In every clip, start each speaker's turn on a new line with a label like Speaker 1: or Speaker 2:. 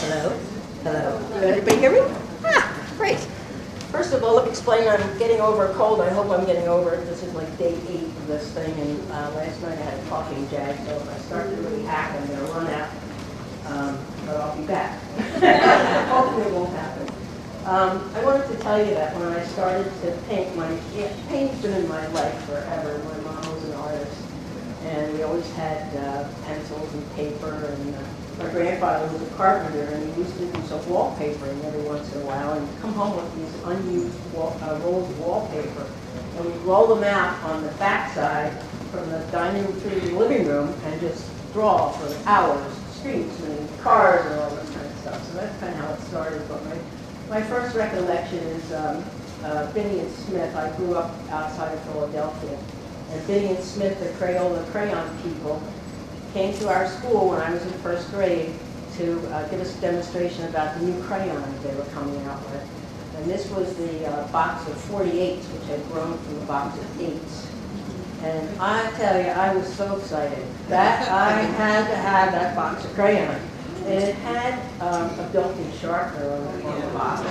Speaker 1: Hello? Hello. Can everybody hear me? Ah, great. First of all, let me explain. I'm getting over a cold. I hope I'm getting over it. This is like day 8 of this thing, and last night I had a coughing jag, so if I start to really hack, I'm going to run out. But I'll be back. Hopefully it won't happen. I wanted to tell you that when I started to paint, painting's been in my life forever. My mom was an artist, and we always had pencils and paper, and my grandfather was a carpenter, and he used to do some wallpapering every once in a while, and he'd come home with these unused rolls of wallpaper, and we'd roll them out on the backside from the dining room through the living room and just draw for hours, streets and cars and all this kind of stuff. So that's kind of how it started. But my first recollection is Binnie and Smith. I grew up outside of Philadelphia, and Binnie and Smith, the crayon people, came to our school when I was in first grade to give us a demonstration about the new crayons they were coming out with. And this was the box of 48s, which had grown from a box of 8s. And I tell you, I was so excited that I had to have that box of crayons. And it had a built-in sharpener on the box.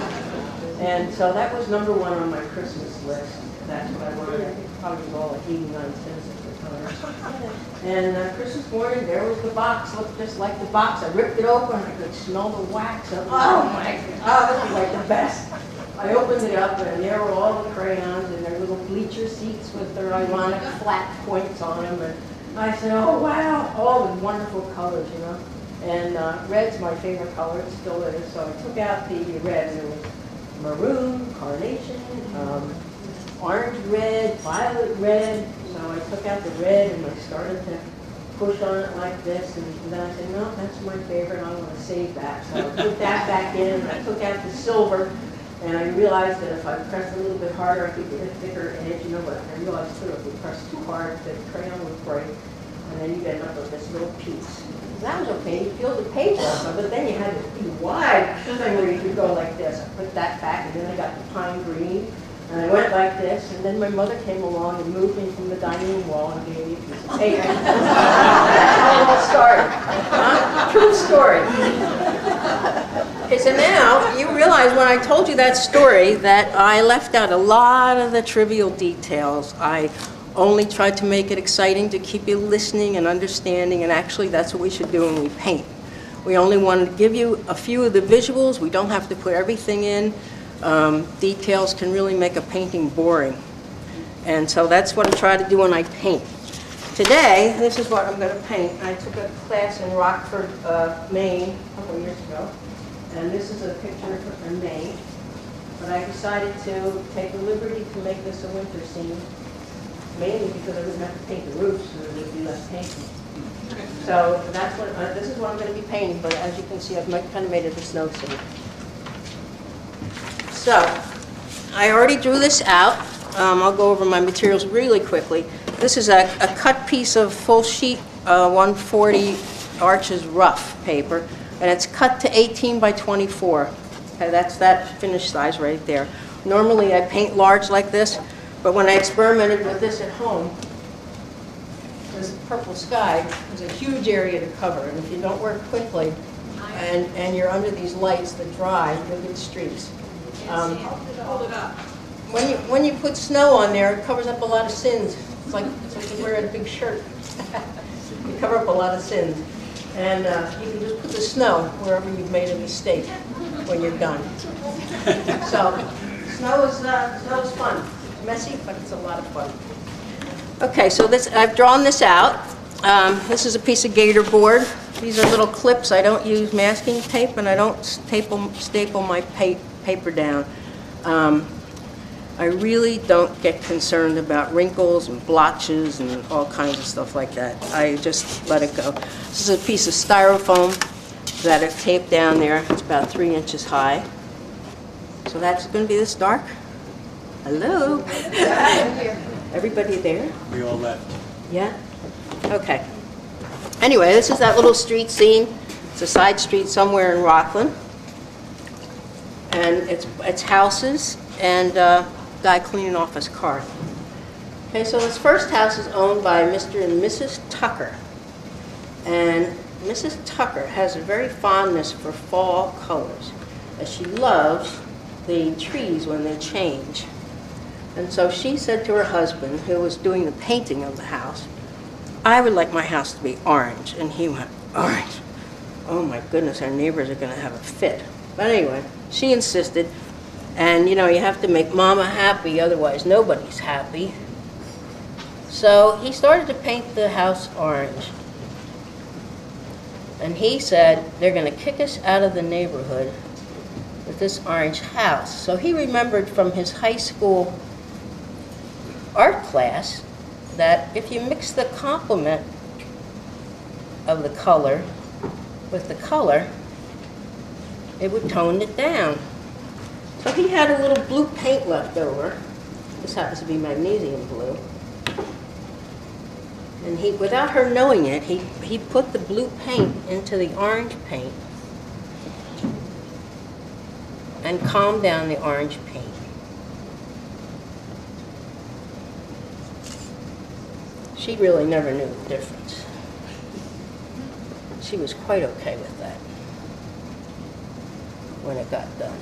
Speaker 1: And so that was #1 on my Christmas list. That's what I wanted. I think it probably was all like 89 cents at the time. And Christmas morning, there was the box. Looked just like the box. I ripped it open. I could smell the wax. And, oh my God, this was like the best. I opened it up, and there were all the crayons and their little bleacher seats with their ironic flat points on them. And I said, oh wow, all the wonderful colors, you know. And red's my favorite color. It still is. So I took out the red, and it was maroon, carnation, orange red, violet red. So I took out the red and I started to push on it like this, and then I said, no, that's my favorite, I want to save that. So I put that back in, and I took out the silver, and I realized that if I pressed a little bit harder, I could get a thicker edge, you know, but I realized too, if you press too hard, the crayon would break, and then you end up with this little piece. So that was okay, you peel the page off of it, but then you had this big wide thing where you could go like this. I put that back, and then I got the pine green, and I went like this, and then my mother came along and moved me from the dining room wall and gave me a piece of paper. That's how it all started. Huh? True story. Okay, so now you realize when I told you that story that I left out a lot of the trivial details. I only tried to make it exciting to keep you listening and understanding, and actually that's what we should do when we paint. We only wanted to give you a few of the visuals. We don't have to put everything in. Details can really make a painting boring. And so that's what I try to do when I paint. Today, this is what I'm going to paint. I took a class in Rockford, Maine, a couple years ago. And this is a picture from Maine. But I decided to take the liberty to make this a winter scene, mainly because I wouldn't have to paint the roofs, so there would be less painting. So that's what this is what I'm going to be painting. But as you can see, I've kind of made it a snow scene. So, I already drew this out. I'll go over my materials really quickly. This is a cut piece of full sheet 140 Arches rough paper, and it's cut to 18 by 24. Okay, that's that finished size right there. Normally I paint large like this, but when I experimented with this at home, this purple sky is a huge area to cover, and if you don't work quickly and you're under these lights that dry, you'll get streaks.
Speaker 2: Hold it up.
Speaker 1: When you put snow on there, it covers up a lot of sins. It's like you're wearing a big shirt. You cover up a lot of sins. And you can just put the snow wherever you've made a mistake when you're done. So snow is fun. It's messy, but it's a lot of fun. Okay, so I've drawn this out. This is a piece of gator board. These are little clips. I don't use masking tape, and I don't staple my paper down. I really don't get concerned about wrinkles and blotches and all kinds of stuff like that. I just let it go. This is a piece of styrofoam that I've taped down there. It's about 3 inches high. So that's going to be this dark. Hello? Everybody there?
Speaker 3: We all left.
Speaker 1: Yeah? Okay. Anyway, this is that little street scene. It's a side street somewhere in Rockland. And it's houses and a guy cleaning off his car. Okay, so this first house is owned by Mr. and Mrs. Tucker. And Mrs. Tucker has a very fondness for fall colors, as she loves the trees when they change. And so she said to her husband, who was doing the painting of the house, I would like my house to be orange. And he went, orange? Oh my goodness, our neighbors are going to have a fit. But anyway, she insisted. And you know, you have to make Mama happy, otherwise nobody's happy. So he started to paint the house orange. And he said, they're going to kick us out of the neighborhood with this orange house. So he remembered from his high school art class that if you mix the complement of the color with the color, it would tone it down. So he had a little blue paint left over. This happens to be magnesium blue. And he, without her knowing it, he put the blue paint into the orange paint and calmed down the orange paint. She really never knew the difference. She was quite okay with that when it got done.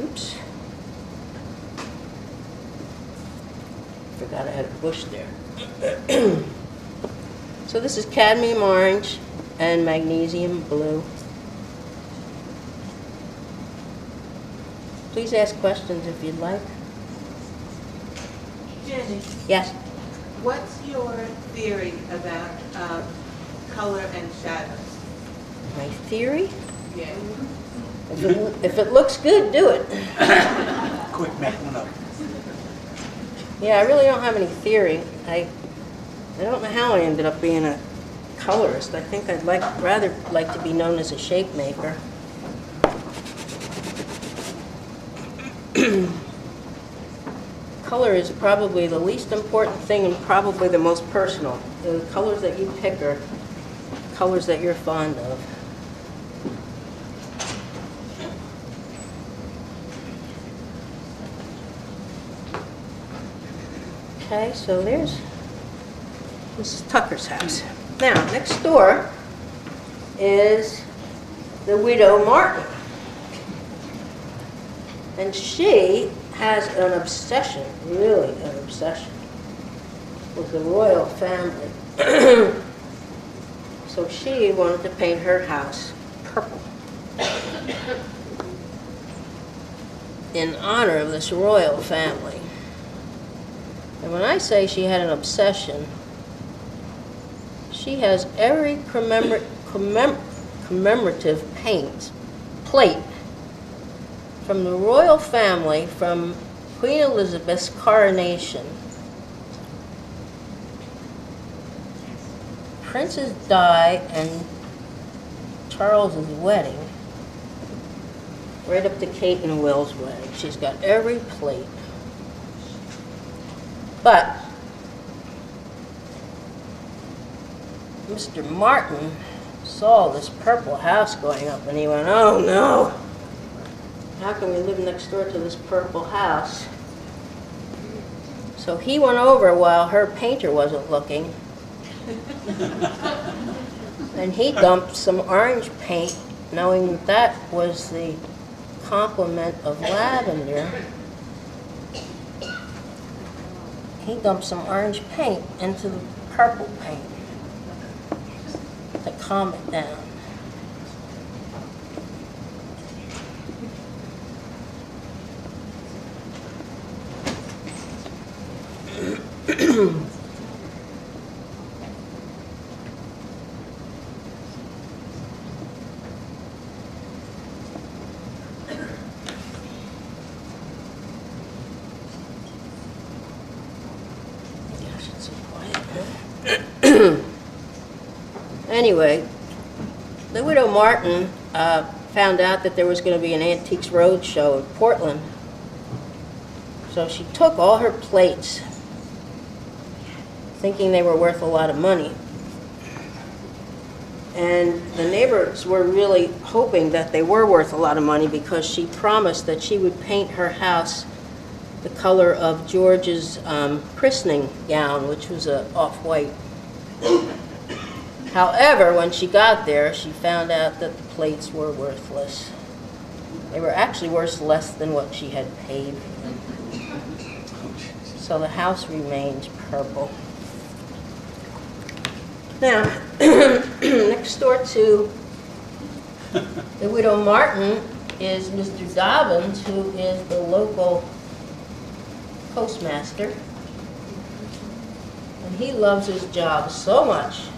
Speaker 1: Oops. Forgot I had a bush there. So this is cadmium orange and magnesium blue. Please ask questions if you'd like.
Speaker 2: Jinnie,
Speaker 1: Yes?
Speaker 2: what's your theory about color and shadows?
Speaker 1: My theory?
Speaker 2: Yeah.
Speaker 1: If it looks good, do it.
Speaker 3: Quick, make one up.
Speaker 1: Yeah, I really don't have any theory. I don't know how I ended up being a colorist. I think I'd rather like to be known as a shape maker. Color is probably the least important thing and probably the most personal. The colors that you pick are colors that you're fond of. Okay, so there's Mrs. Tucker's house. Now, next door is the widow Martin. And she has an obsession, really an obsession, with the royal family. So she wanted to paint her house purple in honor of this royal family. And when I say she had an obsession, she has every commemorative plate from the royal family, from Queen Elizabeth's coronation, Princess Di and Charles's wedding, right up to Kate and Will's wedding. She's got every plate. But Mr. Martin saw this purple house going up and he went, oh no, how can we live next door to this purple house? So he went over while her painter wasn't looking and he dumped some orange paint, knowing that was the complement of lavender. He dumped some orange paint into the purple paint to calm it down. Anyway, the widow Martin found out that there was going to be an Antiques Roadshow in Portland. So she took all her plates, thinking they were worth a lot of money. And the neighbors were really hoping that they were worth a lot of money because she promised that she would paint her house the color of George's christening gown, which was an off-white. However, when she got there, she found out that the plates were worthless. They were actually worth less than what she had paid for them. So the house remains purple. Now, next door to the widow Martin is Mr. Dobbins, who is the local postmaster. And he loves his job so much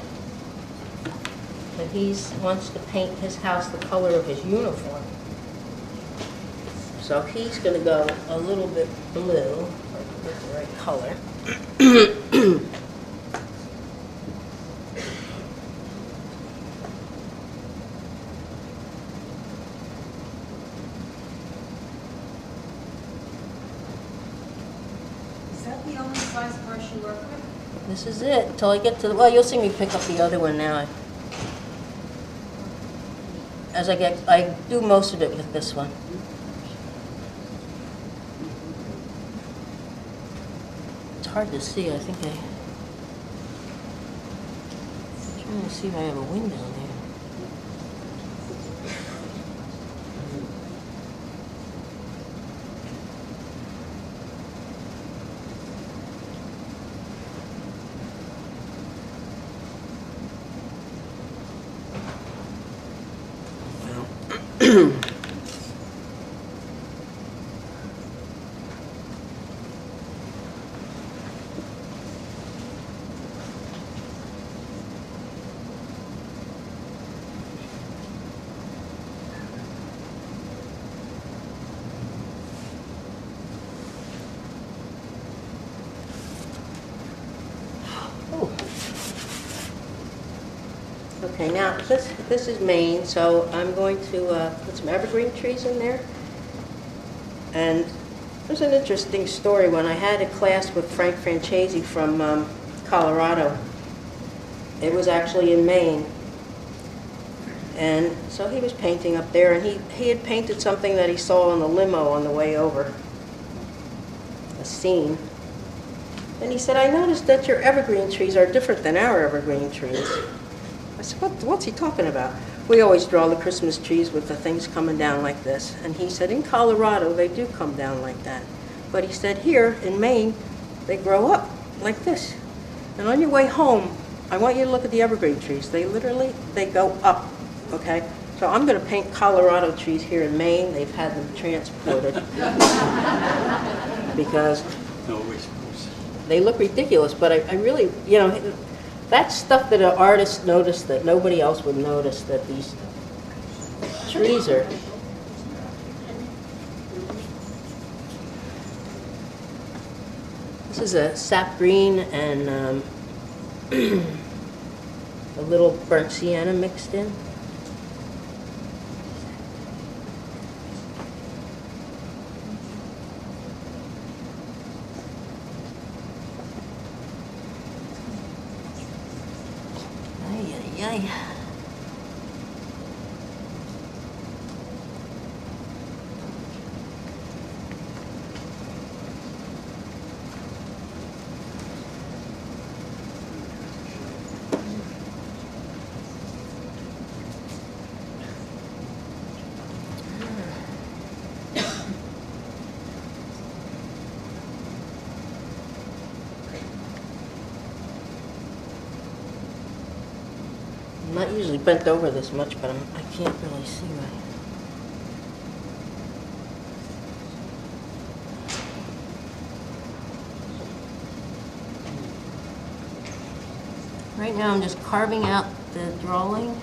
Speaker 1: that he wants to paint his house the color of his uniform. So he's going to go a little bit blue, get the right color.
Speaker 4: Is that the only size brush you work with?
Speaker 1: This is it until I get to the, well, you'll see me pick up the other one now. I do most of it with this one. It's hard to see. I'm trying to see if I have a window there. Okay, now this is Maine, so I'm going to put some evergreen trees in there. And there's an interesting story. When I had a class with Frank Francesi from Colorado, it was actually in Maine. And so he was painting up there, and he had painted something that he saw on the limo on the way over, a scene. And he said, I noticed that your evergreen trees are different than our evergreen trees. I said, what's he talking about? We always draw the Christmas trees with the things coming down like this. And he said, in Colorado, they do come down like that. But he said, here in Maine, they grow up like this. And on your way home, I want you to look at the evergreen trees. They go up, okay? So I'm going to paint Colorado trees here in Maine. They've had them transported because they look ridiculous. But I really, you know, that's stuff that an artist noticed that nobody else would notice, that these trees are. This is a sap green and a little burnt sienna mixed in. Yay. I'm not usually bent over this much, but I can't really see right now I'm just carving out the drawing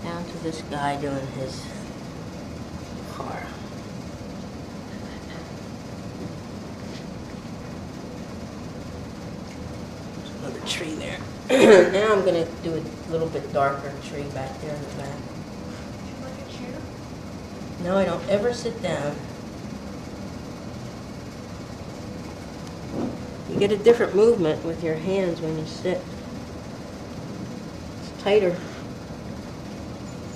Speaker 1: down to this guy doing his car. There's another tree there. Now I'm going to do a little bit darker tree back there in the back.
Speaker 4: Would you like a chair?
Speaker 1: No, I don't ever sit down. You get a different movement with your hands when you sit. It's tighter.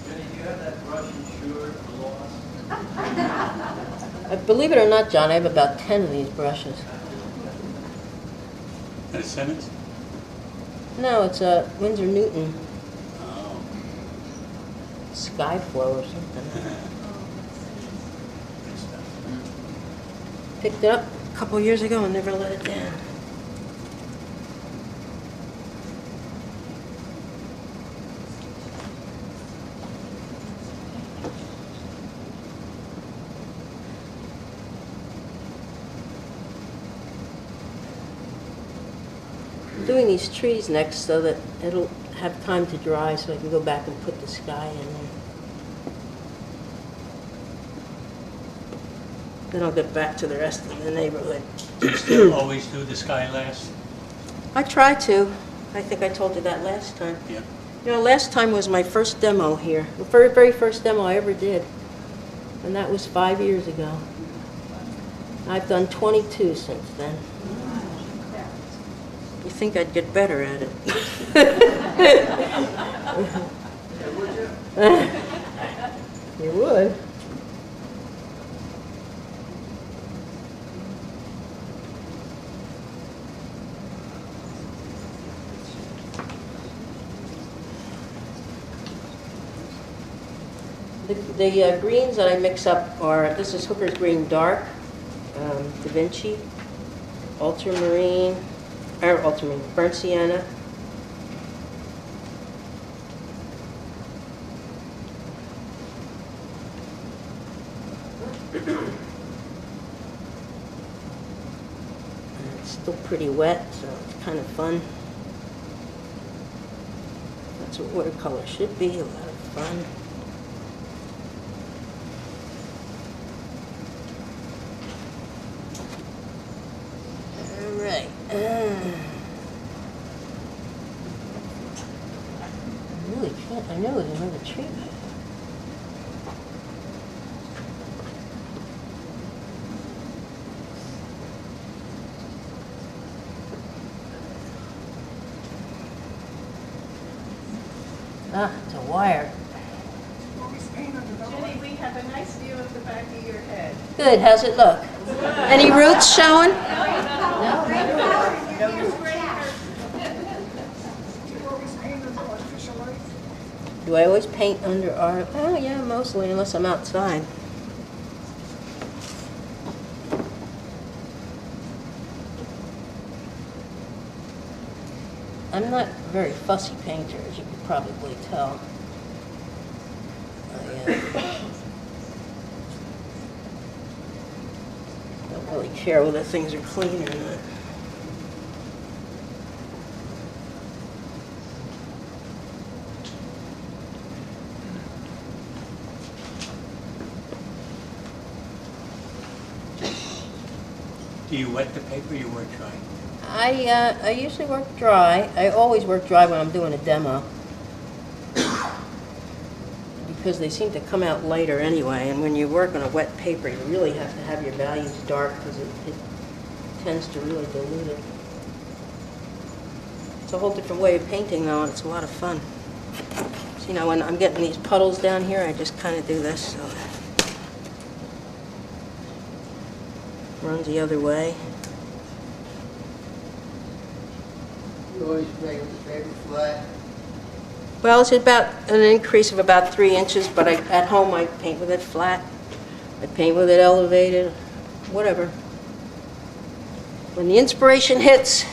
Speaker 5: Jenny, do you have that brush insured for loss?
Speaker 1: Believe it or not, John, I have about 10 of these brushes.
Speaker 3: And a sentence?
Speaker 1: No, it's a Windsor Newton
Speaker 3: Oh.
Speaker 1: Skyflow or something.
Speaker 3: Good stuff.
Speaker 1: Picked it up a couple years ago and never let it down. I'm doing these trees next so that it'll have time to dry so I can go back and put the sky in there. Then I'll get back to the rest of the neighborhood.
Speaker 3: Do you still always do the sky last?
Speaker 1: I try to. I think I told you that last time.
Speaker 3: Yeah.
Speaker 1: You know, last time was my first demo here. The very, very first demo I ever did. And that was 5 years ago. I've done 22 since then. You think I'd get better at it. You would. The greens that I mix up are, this is Hooker's Green Dark, Da Vinci, Ultramarine, Burnt Sienna. It's still pretty wet, so it's kind of fun. That's what watercolor should be, a lot of fun. All right. I know there's another tree. Ah, it's a wire.
Speaker 2: Jinnie, we have a nice view of the back of your head.
Speaker 1: Good, how's it look? Any roots showing? Do I always paint under art? Oh, yeah, mostly, unless I'm outside. I'm not a very fussy painter, as you could probably tell. Don't really care whether things are clean or not.
Speaker 3: Do you wet the paper or you work dry?
Speaker 1: I usually work dry. I always work dry when I'm doing a demo. Because they seem to come out lighter anyway, and when you work on a wet paper, you really have to have your values dark because it tends to really dilute it. It's a whole different way of painting though, and it's a lot of fun. So, you know, when I'm getting these puddles down here, I just kind of do this. So runs the other way.
Speaker 6: You always make the paper flat.
Speaker 1: Well, it's about an increase of about 3 inches, but at home I paint with it flat. I paint with it elevated, whatever. When the inspiration hits,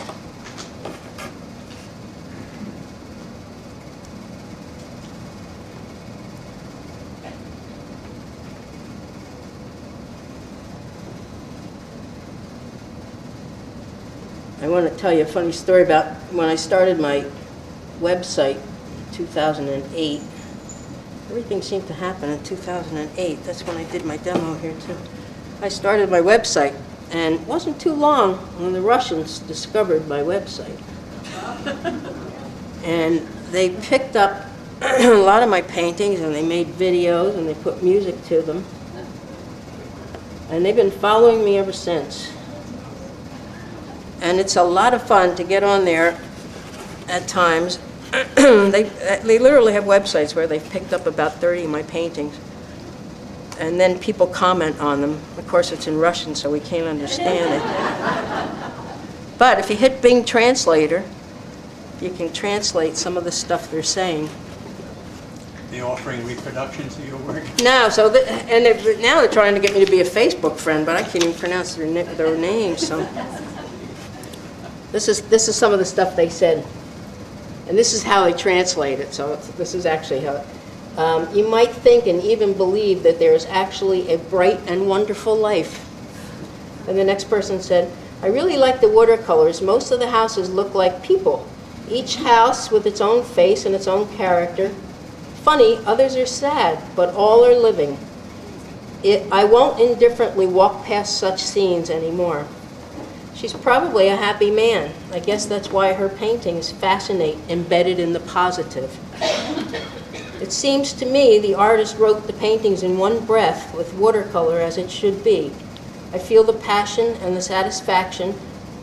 Speaker 1: I want to tell you a funny story about when I started my website in 2008. Everything seemed to happen in 2008. That's when I did my demo here too. I started my website, and it wasn't too long when the Russians discovered my website. And they picked up a lot of my paintings, and they made videos, and they put music to them. And they've been following me ever since. And it's a lot of fun to get on there at times. They literally have websites where they've picked up about 30 of my paintings. And then people comment on them. Of course, it's in Russian, so we can't understand it. But if you hit Bing Translator, you can translate some of the stuff they're saying.
Speaker 3: They offering reproductions of your work?
Speaker 1: No, so now they're trying to get me to be a Facebook friend, but I can't even pronounce their names. So this is some of the stuff they said, and this is how they translate it. So this is actually how. You might think and even believe that there is actually a bright and wonderful life. And the next person said, I really like the watercolors. Most of the houses look like people. Each house with its own face and its own character. Funny, others are sad, but all are living. I won't indifferently walk past such scenes anymore. She's probably a happy man. I guess that's why her paintings fascinate, embedded in the positive. It seems to me the artist wrote the paintings in one breath with watercolor as it should be. I feel the passion and the satisfaction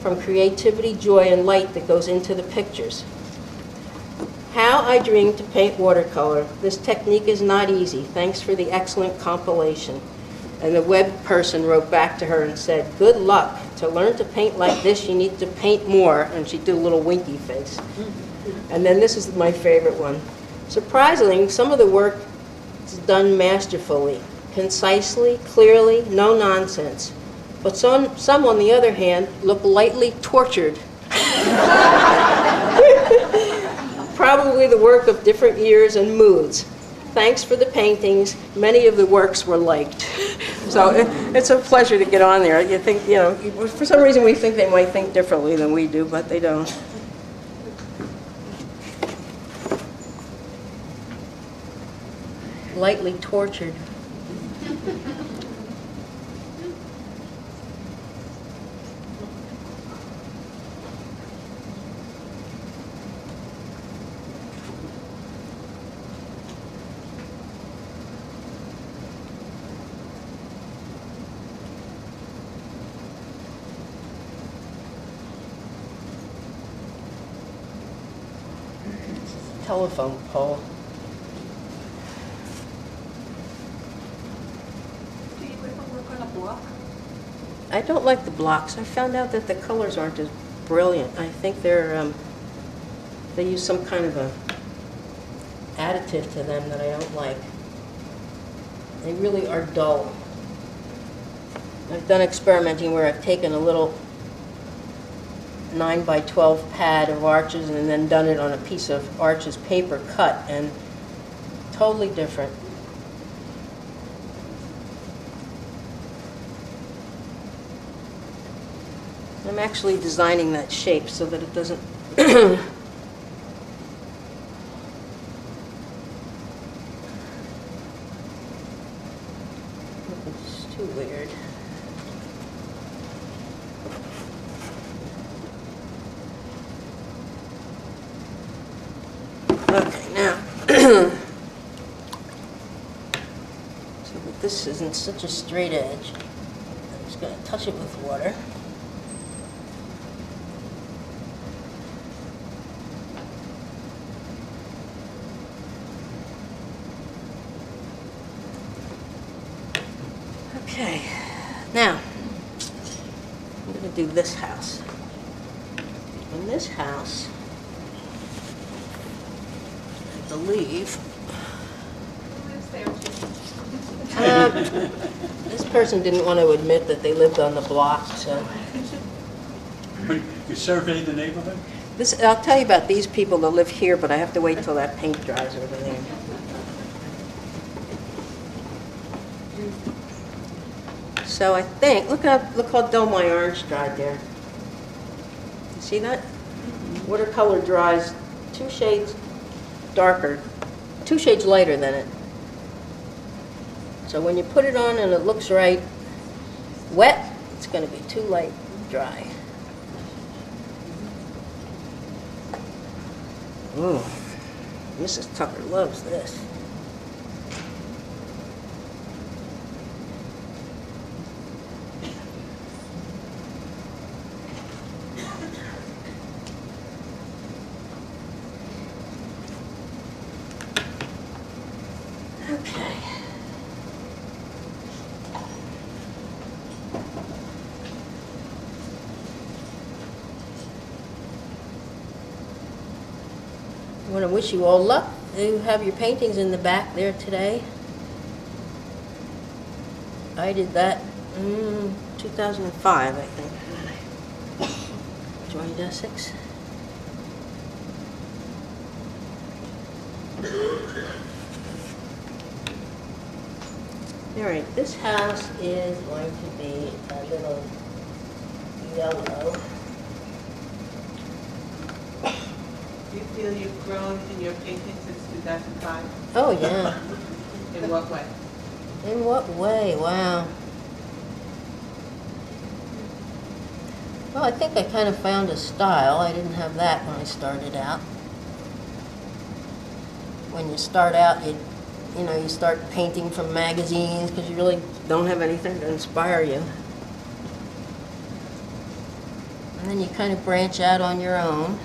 Speaker 1: from creativity, joy, and light that goes into the pictures. How I dream to paint watercolor. This technique is not easy. Thanks for the excellent compilation. And the web person wrote back to her and said, good luck. To learn to paint like this, you need to paint more. And she did a little winky face. And then this is my favorite one. Surprisingly, some of the work is done masterfully, concisely, clearly, no nonsense. But some on the other hand, look lightly tortured. Probably the work of different years and moods. Thanks for the paintings. Many of the works were liked. So it's a pleasure to get on there. You think, you know, for some reason we think they might think differently than we do, but they don't. Lightly tortured. Telephone pole.
Speaker 4: Do you ever work on a block?
Speaker 1: I don't like the blocks. I found out that the colors aren't as brilliant. I think they use some kind of a additive to them that I don't like. They really are dull. I've done experimenting where I've taken a little 9 by 12 pad of Arches and then done it on a piece of Arches paper cut, and totally different. I'm actually designing that shape so that it doesn't it's too weird. Okay, now, so that this isn't such a straight edge, I'm just going to touch it with water. Okay, now, I'm going to do this house. In this house, I believe,
Speaker 2: Who lives there, Jinnie?
Speaker 1: this person didn't want to admit that they lived on the block, so.
Speaker 3: But you surveyed the neighborhood?
Speaker 1: I'll tell you about these people that live here, but I have to wait till that paint dries over there. So I think, look how dull my orange dried there. You see that? Watercolor dries 2 shades darker, 2 shades lighter than it. So when you put it on and it looks right, wet, it's going to be too light dry. Ooh, Mrs. Tucker loves this. Okay. I want to wish you all luck. You have your paintings in the back there today. I did that in 2005, I think. Joined Essex. All right, this house is going to be a little yellow.
Speaker 7: Do you feel you've grown in your painting since 2005?
Speaker 1: Oh, yeah.
Speaker 7: In what way?
Speaker 1: In what way? Wow. Well, I think I kind of found a style. I didn't have that when I started out. When you start out, you know, you start painting from magazines because you really don't have anything to inspire you. And then you kind of branch out on your own.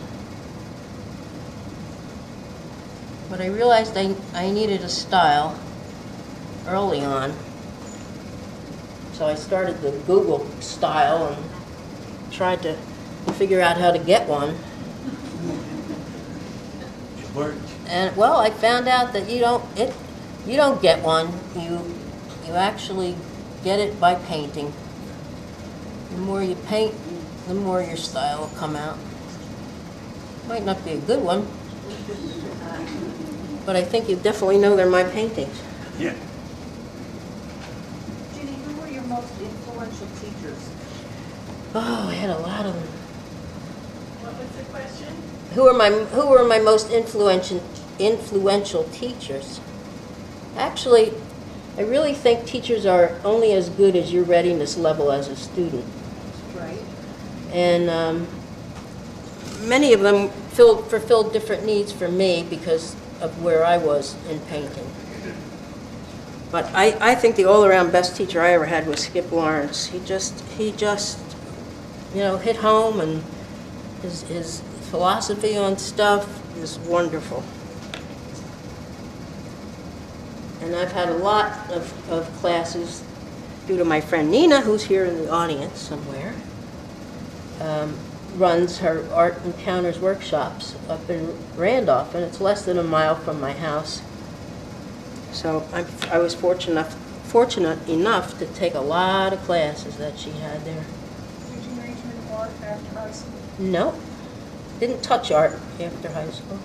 Speaker 1: But I realized I needed a style early on. So I started the Google style and tried to figure out how to get one.
Speaker 3: It worked.
Speaker 1: And well, I found out that you don't get one. You actually get it by painting. The more you paint, the more your style will come out. Might not be a good one, but I think you definitely know they're my paintings.
Speaker 3: Yeah.
Speaker 4: Jinnie, who were your most influential teachers?
Speaker 1: Oh, I had a lot of them.
Speaker 2: What was the question?
Speaker 1: Who were my most influential teachers? Actually, I really think teachers are only as good as your readiness level as a student.
Speaker 4: Right.
Speaker 1: And many of them fulfilled different needs for me because of where I was in painting. But I think the all-around best teacher I ever had was Skip Lawrence. He just you know, hit home, and his philosophy on stuff is wonderful. And I've had a lot of classes due to my friend Nina, who's here in the audience somewhere, runs her Art Encounters workshops up in Randolph, and it's less than a mile from my house. So I was fortunate enough to take a lot of classes that she had there.
Speaker 4: Did you major in art after high school?
Speaker 1: No, didn't touch art after high school.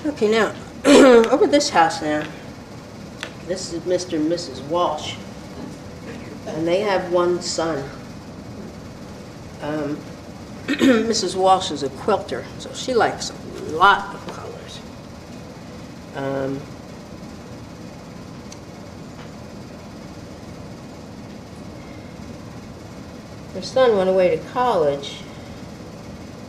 Speaker 1: Okay, now, over this house now, this is Mr. and Mrs. Walsh, and they have one son. Mrs. Walsh is a quilter, so she likes a lot of colors. Her son went away to college,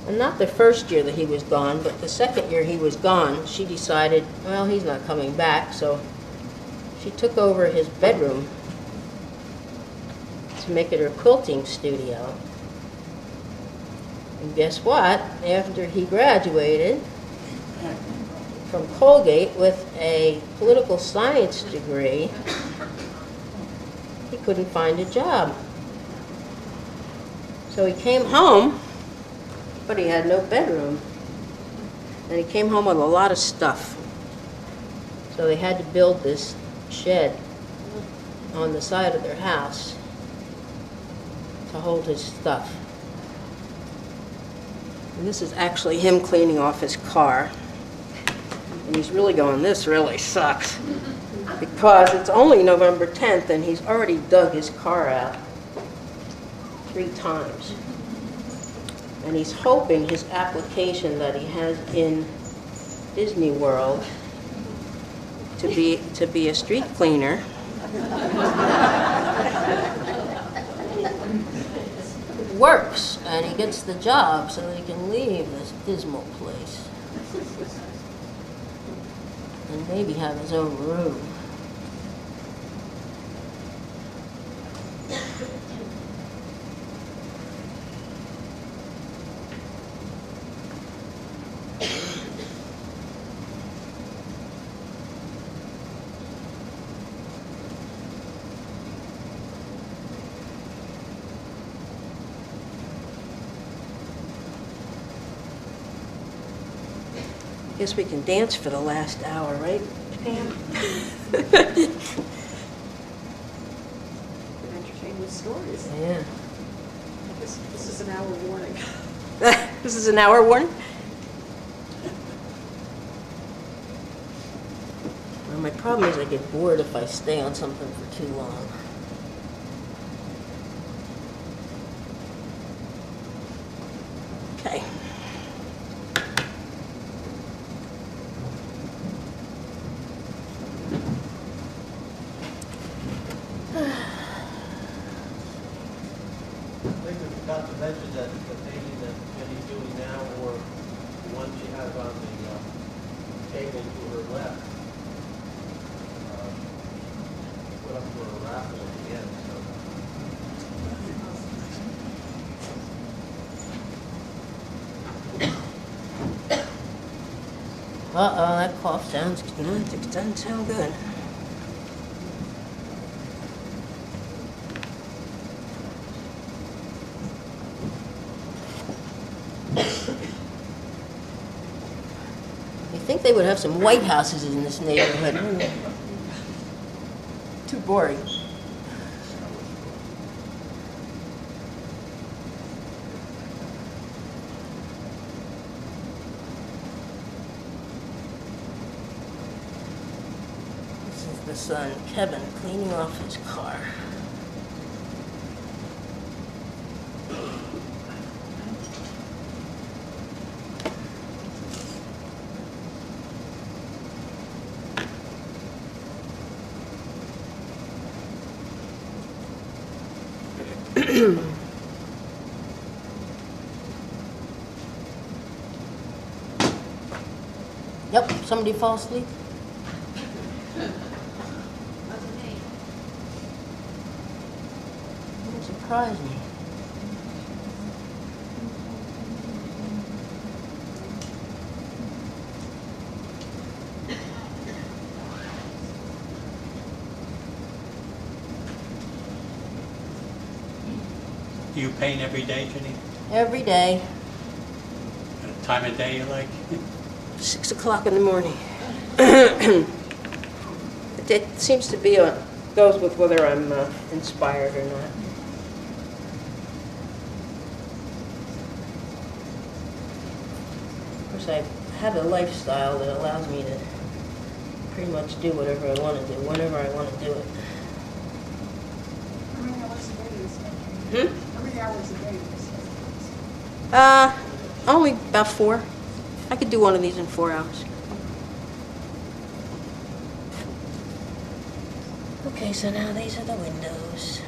Speaker 1: and not the first year that he was gone, but the second year he was gone, she decided, well, he's not coming back, so she took over his bedroom to make it her quilting studio. And guess what? After he graduated from Colgate with a political science degree, he couldn't find a job. So he came home, but he had no bedroom. And he came home with a lot of stuff. So they had to build this shed on the side of their house to hold his stuff. And this is actually him cleaning off his car. And he's really going, this really sucks. Because it's only November 10th and he's already dug his car out 3 times. And he's hoping his application that he has in Disney World to be a street cleaner works, and he gets the job so that he can leave this dismal place and maybe have his own room. Guess we can dance for the last hour, right, Pam?
Speaker 4: Entertain with stories.
Speaker 1: Yeah.
Speaker 4: This is an hour warning.
Speaker 1: This is an hour warning? Well, my problem is I get bored if I stay on something for too long. Okay.
Speaker 5: I think we forgot to mention that the painting that Jenny's doing now, or the one she has on the table to her left, put up for a raffle at the end, so.
Speaker 1: Uh-oh, that cough sounds, it doesn't sound good. You'd think they would have some White Houses in this neighborhood. Too boring. This is the son, Kevin, cleaning off his car. Yep, somebody fall asleep? Don't surprise me.
Speaker 3: Do you paint every day, Jenny?
Speaker 1: Every day,
Speaker 3: At a time of day you like?
Speaker 1: 6 o'clock in the morning. It seems to be goes with whether I'm inspired or not. Of course, I have a lifestyle that allows me to pretty much do whatever I want to do, whenever I want to do it.
Speaker 4: How many hours a day do you spend?
Speaker 1: Hmm?
Speaker 4: How many hours a day do you spend?
Speaker 1: Only about 4. I could do one of these in 4 hours. Okay, so now these are the windows.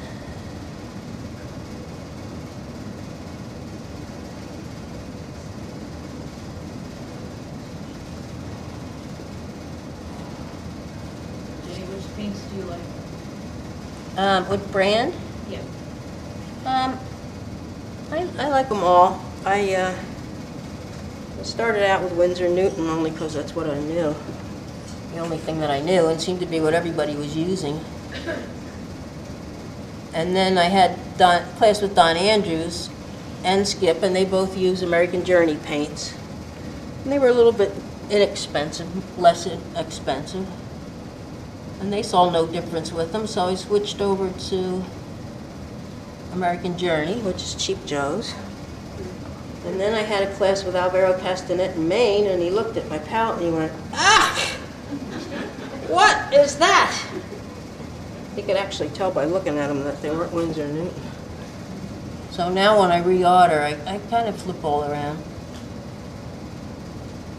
Speaker 2: Jenny, which paints do you like?
Speaker 1: What brand?
Speaker 2: Yeah.
Speaker 1: I like them all. I started out with Winsor Newton only because that's what I knew. The only thing that I knew, and seemed to be what everybody was using. And then I had class with Don Andrews and Skip, and they both use American Journey paints. And they were a little bit inexpensive, less expensive. And they saw no difference with them, so I switched over to American Journey, which is Cheap Joe's. And then I had a class with Alvaro Castanet in Maine, and he looked at my palette and he went, "Ah! What is that?" He could actually tell by looking at them that they weren't Winsor Newton. So now when I reorder, I kind of flip all around.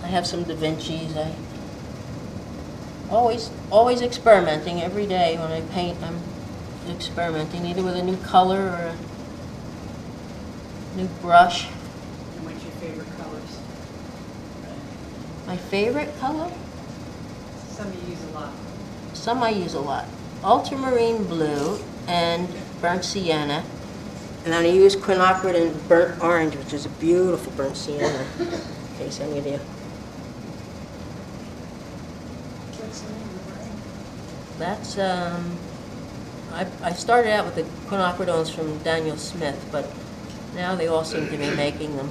Speaker 1: I have some Da Vinci's. I always experimenting every day when I paint. I'm experimenting either with a new color or a new brush.
Speaker 2: And what's your favorite colors?
Speaker 1: My favorite color?
Speaker 2: Some you use a lot.
Speaker 1: Some I use a lot. Ultramarine blue and burnt sienna. And then I use quinacridone and burnt orange, which is a beautiful burnt sienna, in case any of you.
Speaker 4: What's the name of the brand?
Speaker 1: That's, I started out with the quinacridones from Daniel Smith, but now they all seem to be making them.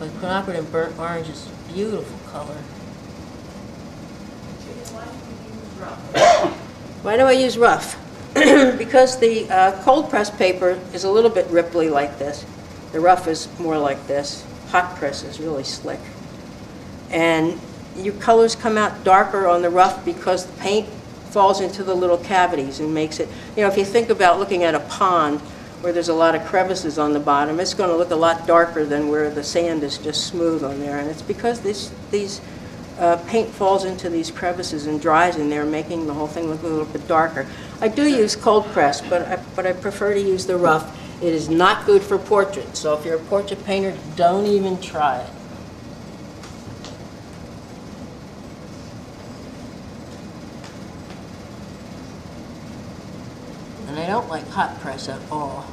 Speaker 1: But quinacridone and burnt orange is a beautiful color. Why do I use rough? Because the cold press paper is a little bit ripply like this. The rough is more like this. Hot press is really slick. And your colors come out darker on the rough because the paint falls into the little cavities and makes it, if you think about looking at a pond where there's a lot of crevices on the bottom, it's going to look a lot darker than where the sand is just smooth on there. And it's because these paint falls into these crevices and dries in there, making the whole thing look a little bit darker. I do use cold press, but I prefer to use the rough. It is not good for portraits, so if you're a portrait painter, don't even try it. And I don't like hot press at all.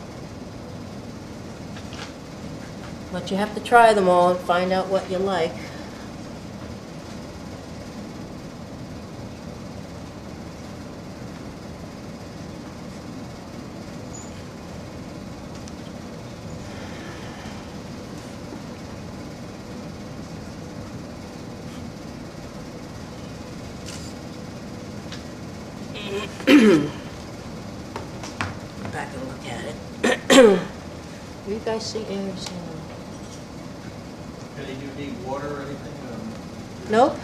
Speaker 1: But you have to try them all and find out what you like. Back and look at it. You guys see everything?
Speaker 5: Jenny, do you need water or anything?
Speaker 1: Nope.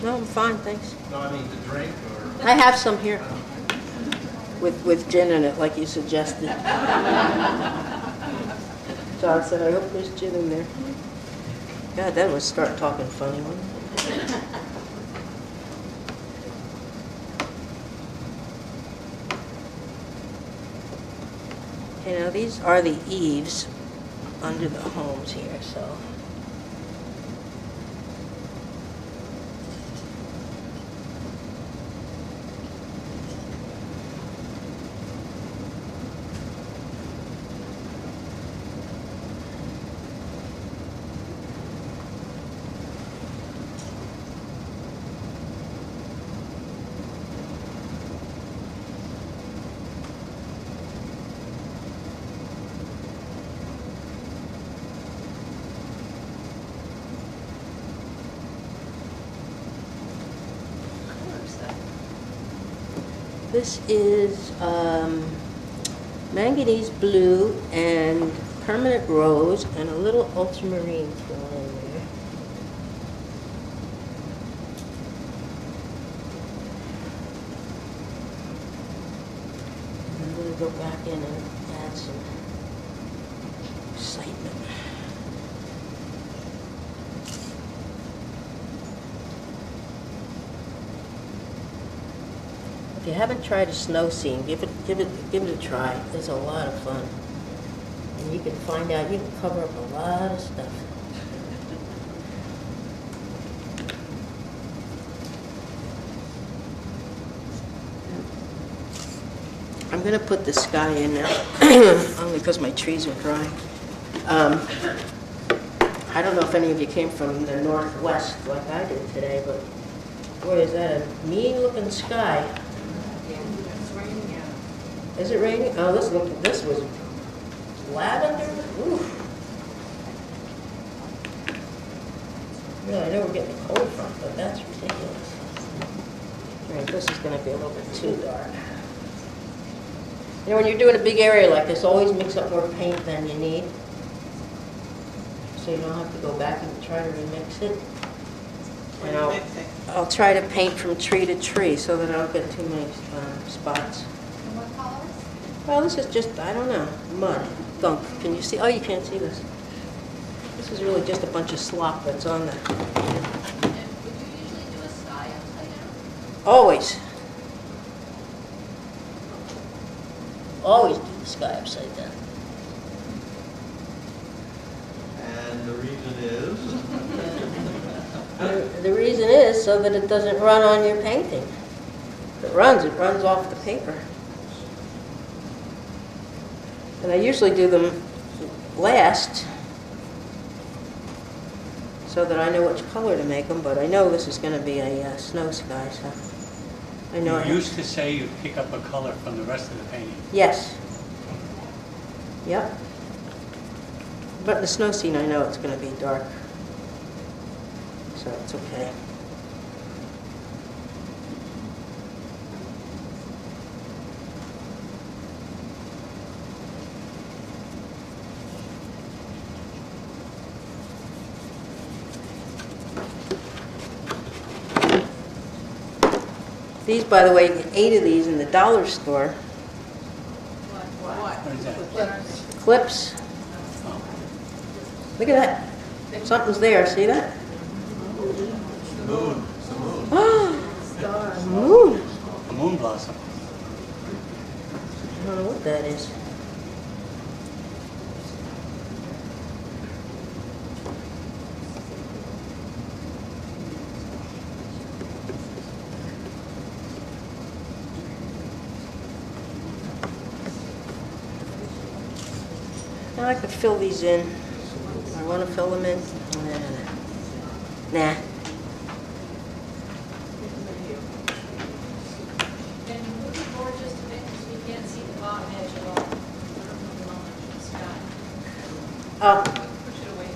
Speaker 1: No, I'm fine, thanks.
Speaker 5: No, I mean to drink or?
Speaker 1: I have some here with gin in it, like you suggested. John said, I hope there's gin in there. God, that would start talking funny, wouldn't it? You know, these are the eaves under the homes here, so. This is manganese blue and permanent rose and a little ultramarine thrown in there. I'm going to go back in and add some excitement. If you haven't tried a snow scene, give it a try. It's a lot of fun. And you can find out, you can cover up a lot of stuff. I'm going to put the sky in now, only because my trees are drying. I don't know if any of you came from the northwest like I did today, but boy, is that a mean-looking sky. Is it raining? Oh, this was lavender. Oof. Really, I know we're getting a cold front, but that's ridiculous. All right, this is going to be a little bit too dark. You know, when you're doing a big area like this, always mix up more paint than you need, so you don't have to go back and try to remix it. And I'll try to paint from tree to tree so that I don't get too many spots. Well, this is just, I don't know, mud, gunk. Can you see? Oh, you can't see this. This is really just a bunch of slop that's on there.
Speaker 8: And would you usually do a sky upside down?
Speaker 1: Always. Always do the sky upside down.
Speaker 5: And the reason is?
Speaker 1: The reason is so that it doesn't run on your painting. If it runs off the paper. And I usually do them last so that I know which color to make them, but I know this is going to be a snow sky, so I know.
Speaker 3: You used to say you'd pick up a color from the rest of the painting.
Speaker 1: Yes. Yep. But in the snow scene, I know it's going to be dark. so it's okay. These, by the way, 8 of these in the dollar store.
Speaker 3: What is that?
Speaker 1: Clips.
Speaker 3: Oh,
Speaker 1: Look at that. Something's there. See that?
Speaker 3: moon, it's a moon.
Speaker 1: Moon.
Speaker 3: A moon blossom.
Speaker 1: I don't know what that is. I like to fill these in. I want to fill them in. Nah.
Speaker 8: And move it forward just a bit because we can't see the bottom edge at all. I don't know the line in the sky.
Speaker 1: Oh,
Speaker 8: Push it away.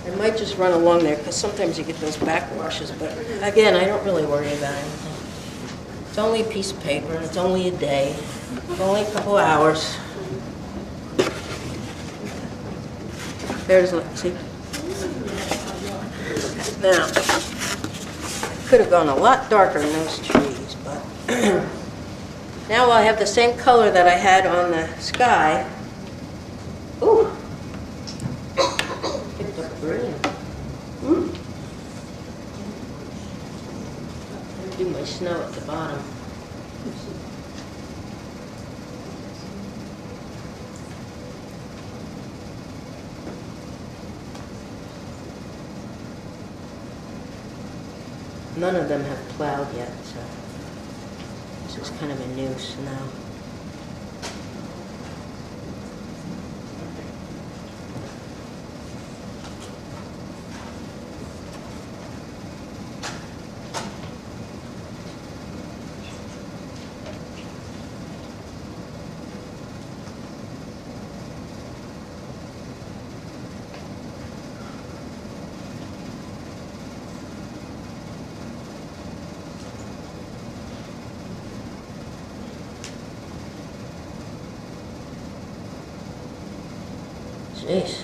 Speaker 1: it might just run along there because sometimes you get those backwashes. But again, I don't really worry about anything. It's only a piece of paper and it's only a day. It's only a couple hours. There's, see? Now, I could have gone a lot darker in those trees, but now I have the same color that I had on the sky. Ooh. Picked up green. Do my snow at the bottom. None of them have plowed yet, so this is kind of a new snow. Jeez.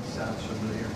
Speaker 5: Sounds familiar.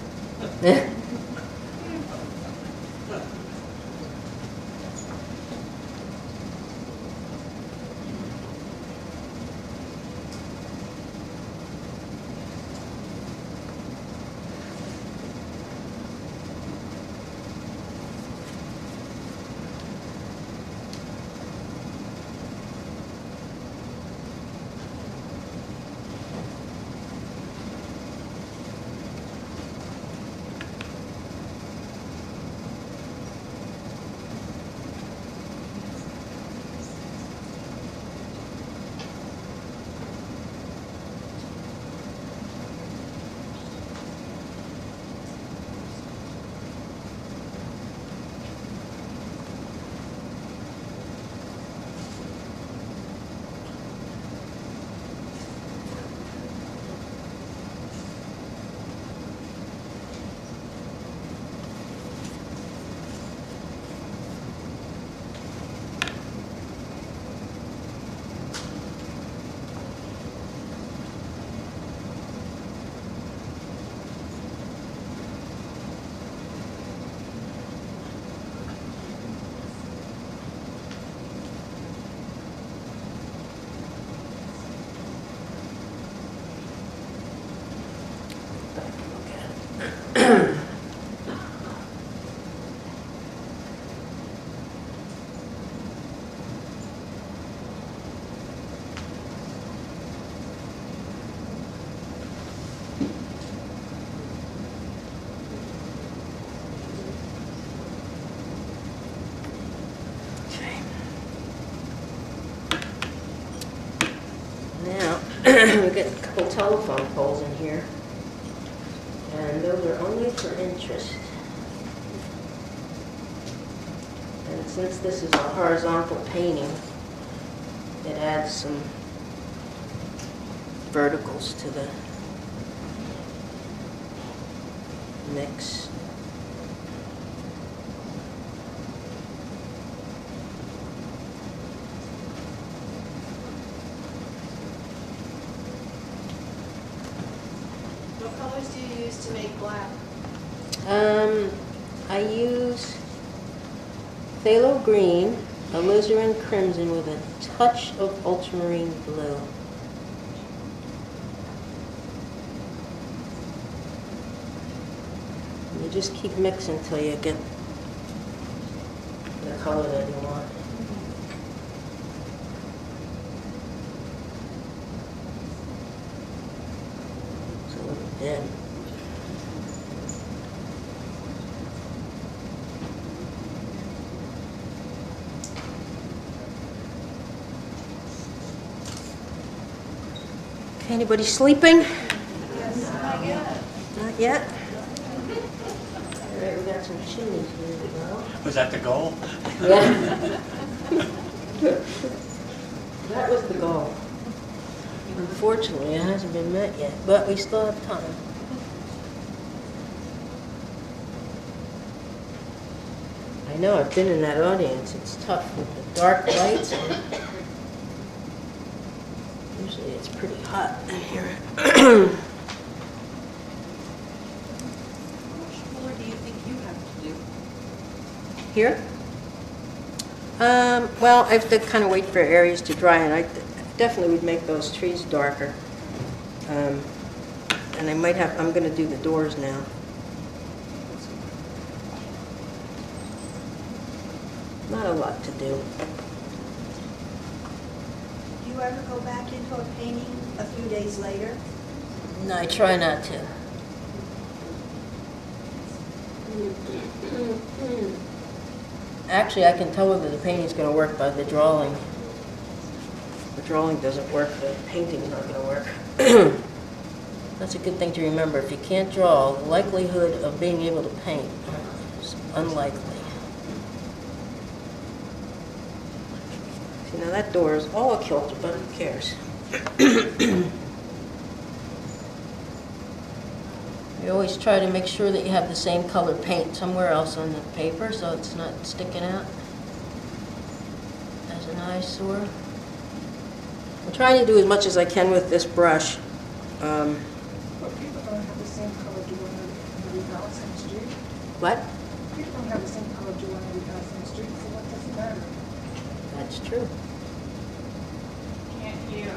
Speaker 5: We've got a couple telephone poles in here, and those are only for interest. And since this is a horizontal painting,
Speaker 1: It adds some verticals to the mix.
Speaker 8: What colors do you use to make black?
Speaker 1: I use phthalo green, alizarin crimson with a touch of ultramarine blue. And you just keep mixing until you get the color that you want. It's a little dim. Anybody sleeping?
Speaker 8: Yes. Not yet.
Speaker 1: Not yet? All right, we got some chimneys here to go.
Speaker 3: Was that the goal?
Speaker 1: Yeah. That was the goal. Unfortunately, it hasn't been met yet, but we still have time. I know, I've been in that audience. It's tough with the dark lights. Usually it's pretty hot in here.
Speaker 2: How much more do you think you have to do?
Speaker 1: Here? Well, I have to kind of wait for areas to dry, and I definitely would make those trees darker. And I might have, I'm going to do the doors now. Not a lot to do.
Speaker 9: Do you ever go back into a painting a few days later?
Speaker 1: No, I try not to. Actually, I can tell whether the painting's going to work by the drawing. If the drawing doesn't work, the painting's not going to work. That's a good thing to remember. If you can't draw, the likelihood of being able to paint is unlikely. See, now that door is all a kilter, but who cares? You always try to make sure that you have the same color paint somewhere else on the paper so it's not sticking out as an eyesore. I'm trying to do as much as I can with this brush.
Speaker 4: But people don't have the same color during every house and street.
Speaker 1: What?
Speaker 4: People don't have the same color during every house and street, so what does it matter?
Speaker 1: That's true.
Speaker 8: Can't hear.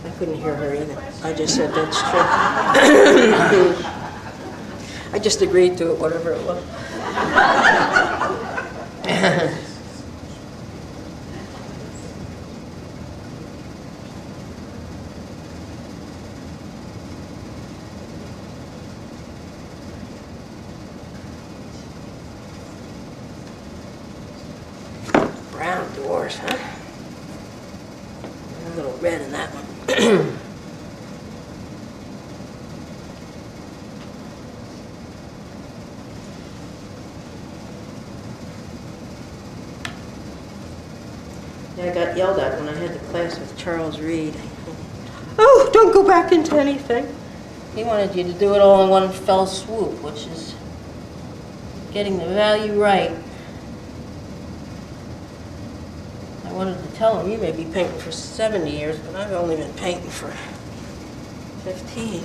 Speaker 1: I couldn't hear her either. I just said that's true. I just agreed to it, whatever it was. Brown doors, huh? A little red in that one. Yeah, I got yelled at when I had the class with Charles Reed. Oh, don't go back into anything. He wanted you to do it all in one fell swoop, which is getting the value right. I wanted to tell him, you may be painting for 70 years, but I've only been painting for 15.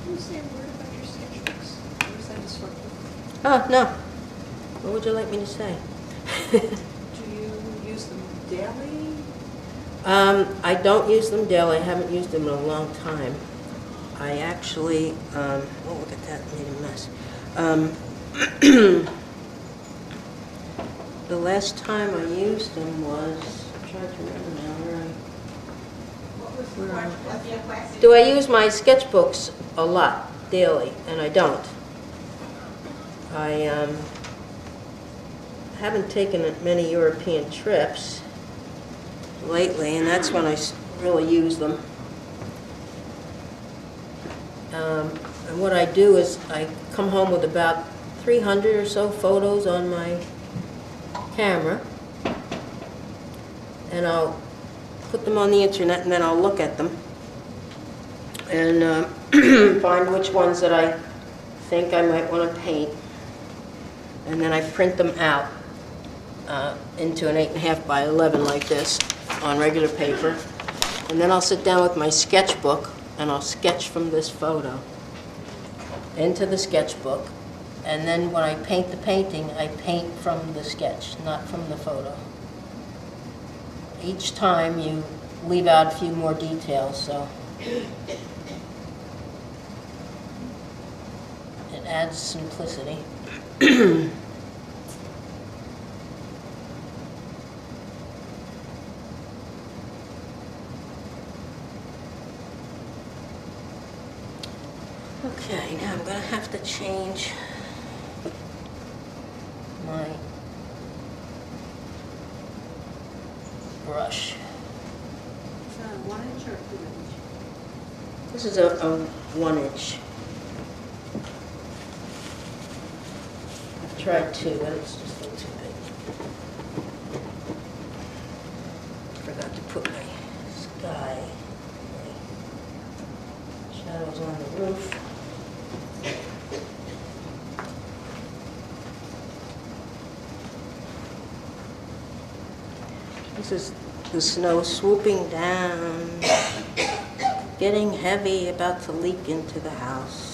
Speaker 4: Can you say a word about your sketchbooks? Or is that disruptive?
Speaker 1: Oh, no. What would you like me to say?
Speaker 4: Do you use them daily?
Speaker 1: I don't use them daily. I haven't used them in a long time. I actually, oh, look at that, made a mess. The last time I used them was, I'm trying to remember now, where
Speaker 7: What's your question?
Speaker 1: do I use my sketchbooks a lot, daily, and I don't. I haven't taken many European trips lately, and that's when I really use them. And what I do is I come home with about 300 or so photos on my camera, and I'll put them on the internet, and then I'll look at them and find which ones that I think I might want to paint, and then I print them out into an 8.5 by 11 like this on regular paper, and then I'll sit down with my sketchbook and I'll sketch from this photo into the sketchbook, and then when I paint the painting, I paint from the sketch, not from the photo. Each time you leave out a few more details, so it adds simplicity. Okay, now I'm going to have to change my brush.
Speaker 9: Is that a 1 inch or 2 inch?
Speaker 1: This is a 1 inch. I've tried 2, but it's just a little too big. Forgot to put my sky, my shadows on the roof. This is the snow swooping down, getting heavy, about to leak into the house.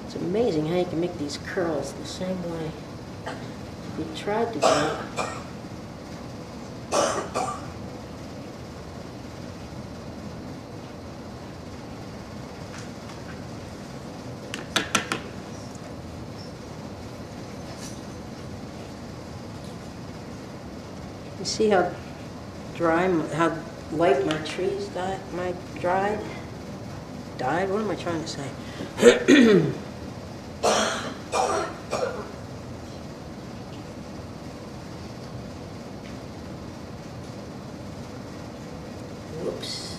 Speaker 1: It's amazing how you can make these curls the same way you tried to do it. You see how dry, how light my trees died? Died? What am I trying to say? Whoops.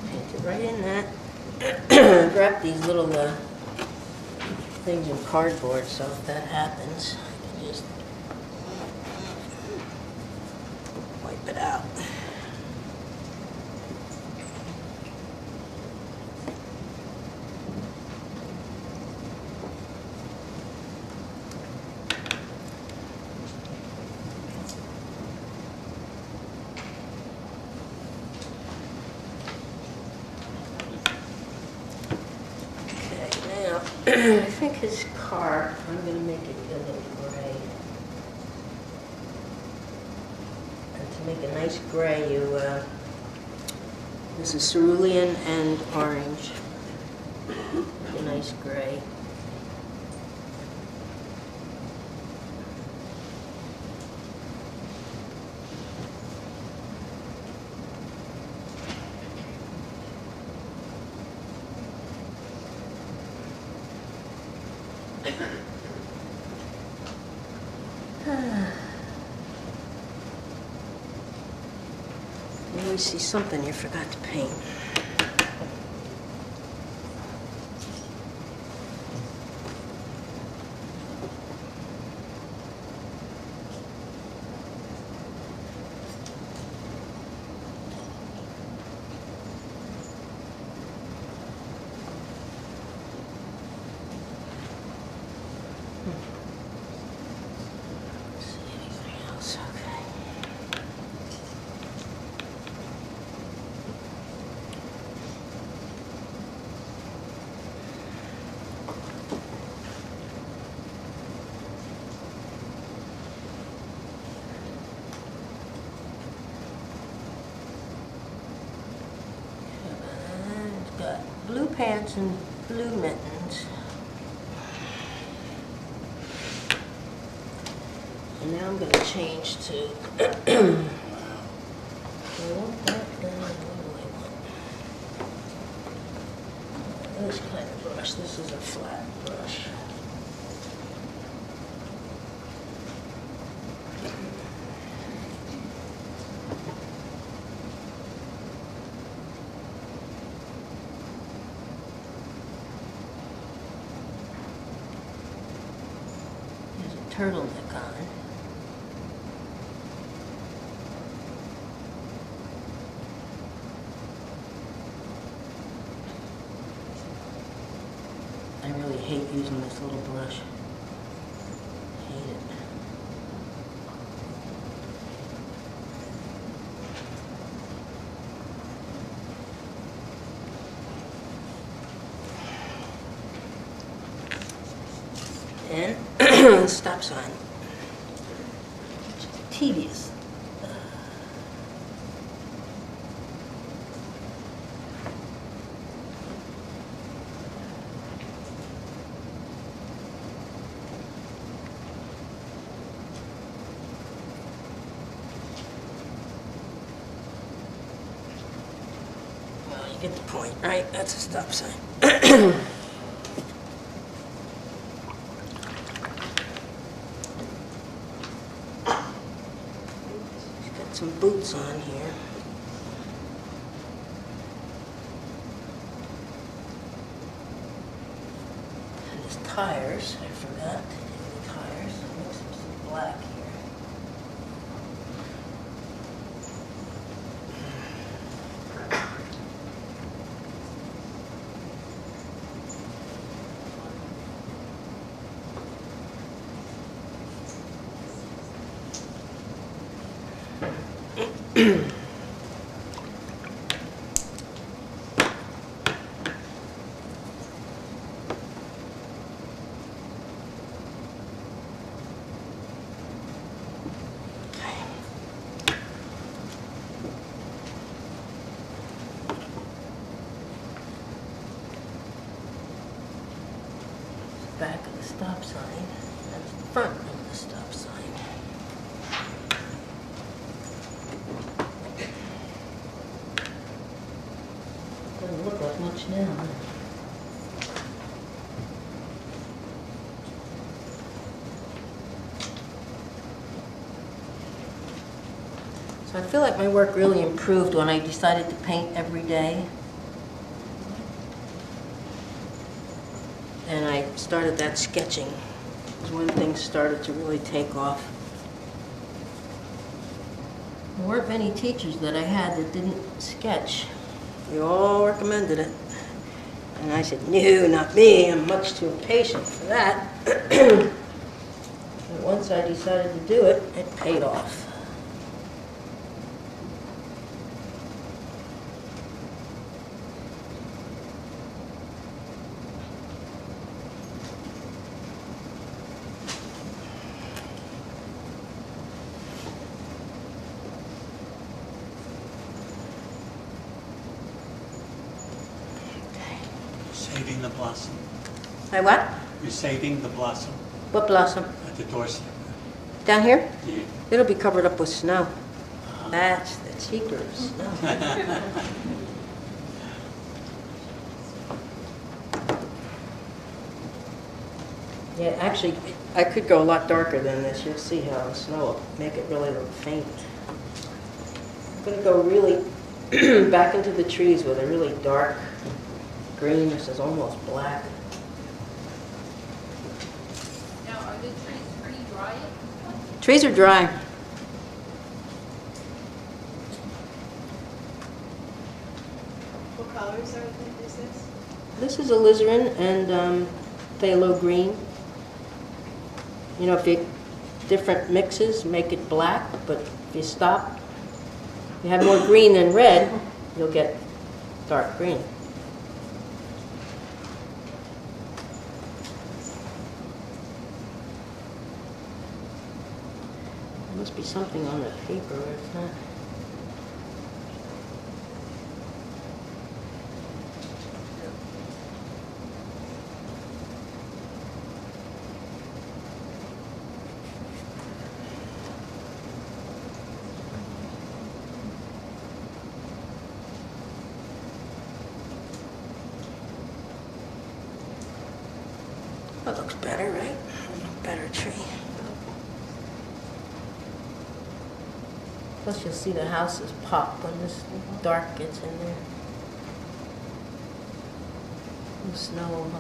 Speaker 1: Paint it right in that. Wrap these little things in cardboard, so if that happens, I can just wipe it out. I think his car, I'm going to make it a little gray. And to make a nice gray, this is cerulean and orange. A nice gray. Let me see something you forgot to paint. See anything else? Okay. pants and blue mittens. And now I'm going to change to this kind of brush. This is a flat brush. There's a turtleneck on. I really hate using this little brush. Hate it. And stop sign. Tedious. Get the point, right? That's a stop sign. He's got some boots on here. And his tires, I forgot to do the tires. Mix up some black here. Back of the stop sign. That's the front of the stop sign. Doesn't look like much now. So I feel like my work really improved when I decided to paint every day. And I started that sketching. It was when things started to really take off. There weren't many teachers that I had that didn't sketch. They all recommended it. And I said, no, not me. I'm much too impatient for that. But once I decided to do it, it paid off.
Speaker 3: Saving the blossom.
Speaker 1: My what?
Speaker 3: You're saving the blossom
Speaker 1: What blossom?
Speaker 3: at the doorstep.
Speaker 1: Down here?
Speaker 3: Yeah.
Speaker 1: It'll be covered up with snow. That's the cheaper snow. Yeah, actually, I could go a lot darker than this. You'll see how the snow will make it really look faint. I'm going to go really back into the trees with a really dark green. This is almost black.
Speaker 8: Now, are the trees pretty dry at this point?
Speaker 1: Trees are dry.
Speaker 4: What colors is this?
Speaker 1: This is alizarin and phthalo green. You know, if you different mixes make it black, but if you stop, you have more green than red, you'll get dark green. There must be something on the paper, or it's not. That looks better, right? Better tree. Plus you'll see the houses pop when this dark gets in there. The snow.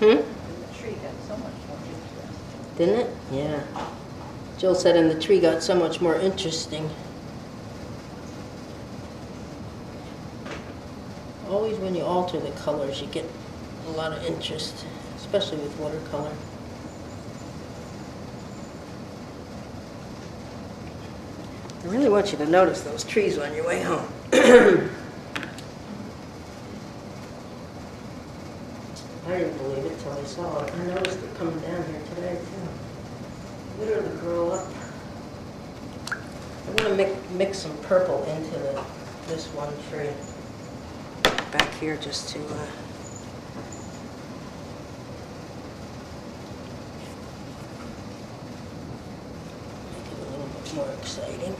Speaker 1: Hmm?
Speaker 4: The tree got so much more interest.
Speaker 1: Didn't it? Yeah. Jill said, and the tree got so much more interesting. Always when you alter the colors, you get a lot of interest, especially with watercolor. I really want you to notice those trees on your way home. I didn't believe it till I saw it. I noticed it coming down here today, too. Literally grow up. I'm going to mix some purple into this one tree back here just to make it a little bit more exciting.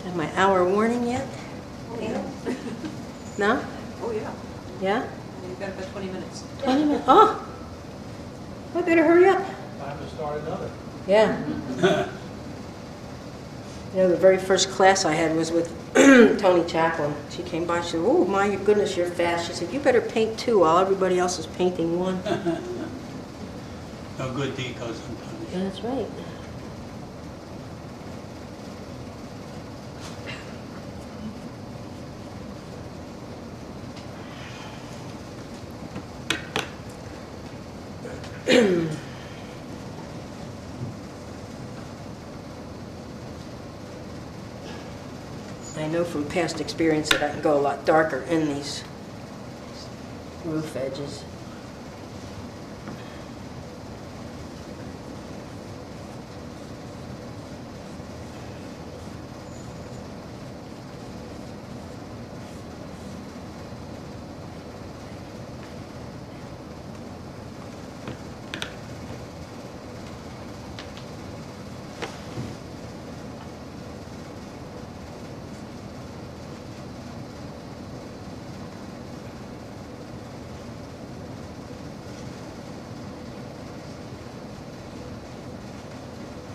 Speaker 1: Have my hour warning yet?
Speaker 4: Oh, yeah.
Speaker 1: No?
Speaker 4: Oh, yeah.
Speaker 1: Yeah?
Speaker 4: You've got about 20 minutes.
Speaker 1: 20 minutes. Oh! I better hurry up.
Speaker 5: Time to start another.
Speaker 1: Yeah. You know, the very first class I had was with Tony Chaplin. She came by, she said, oh my goodness, you're fast. She said, you better paint two while everybody else is painting one.
Speaker 3: No good deed goes unpunished.
Speaker 1: Yeah, that's right. I know from past experience that I can go a lot darker in these roof edges.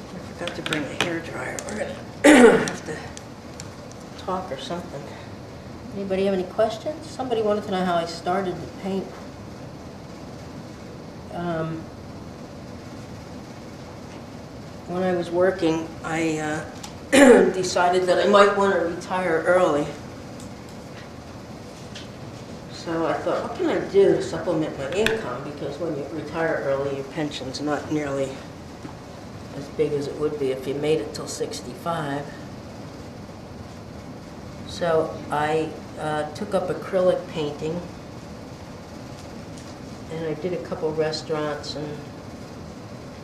Speaker 1: I forgot to bring a hairdryer. We're gonna have to talk or something. Anybody have any questions? Somebody wanted to know how I started to paint. When I was working, I decided that I might want to retire early. So I thought, what can I do to supplement my income? Because when you retire early, your pension's not nearly as big as it would be if you made it till 65. So I took up acrylic painting, and I did a couple restaurants and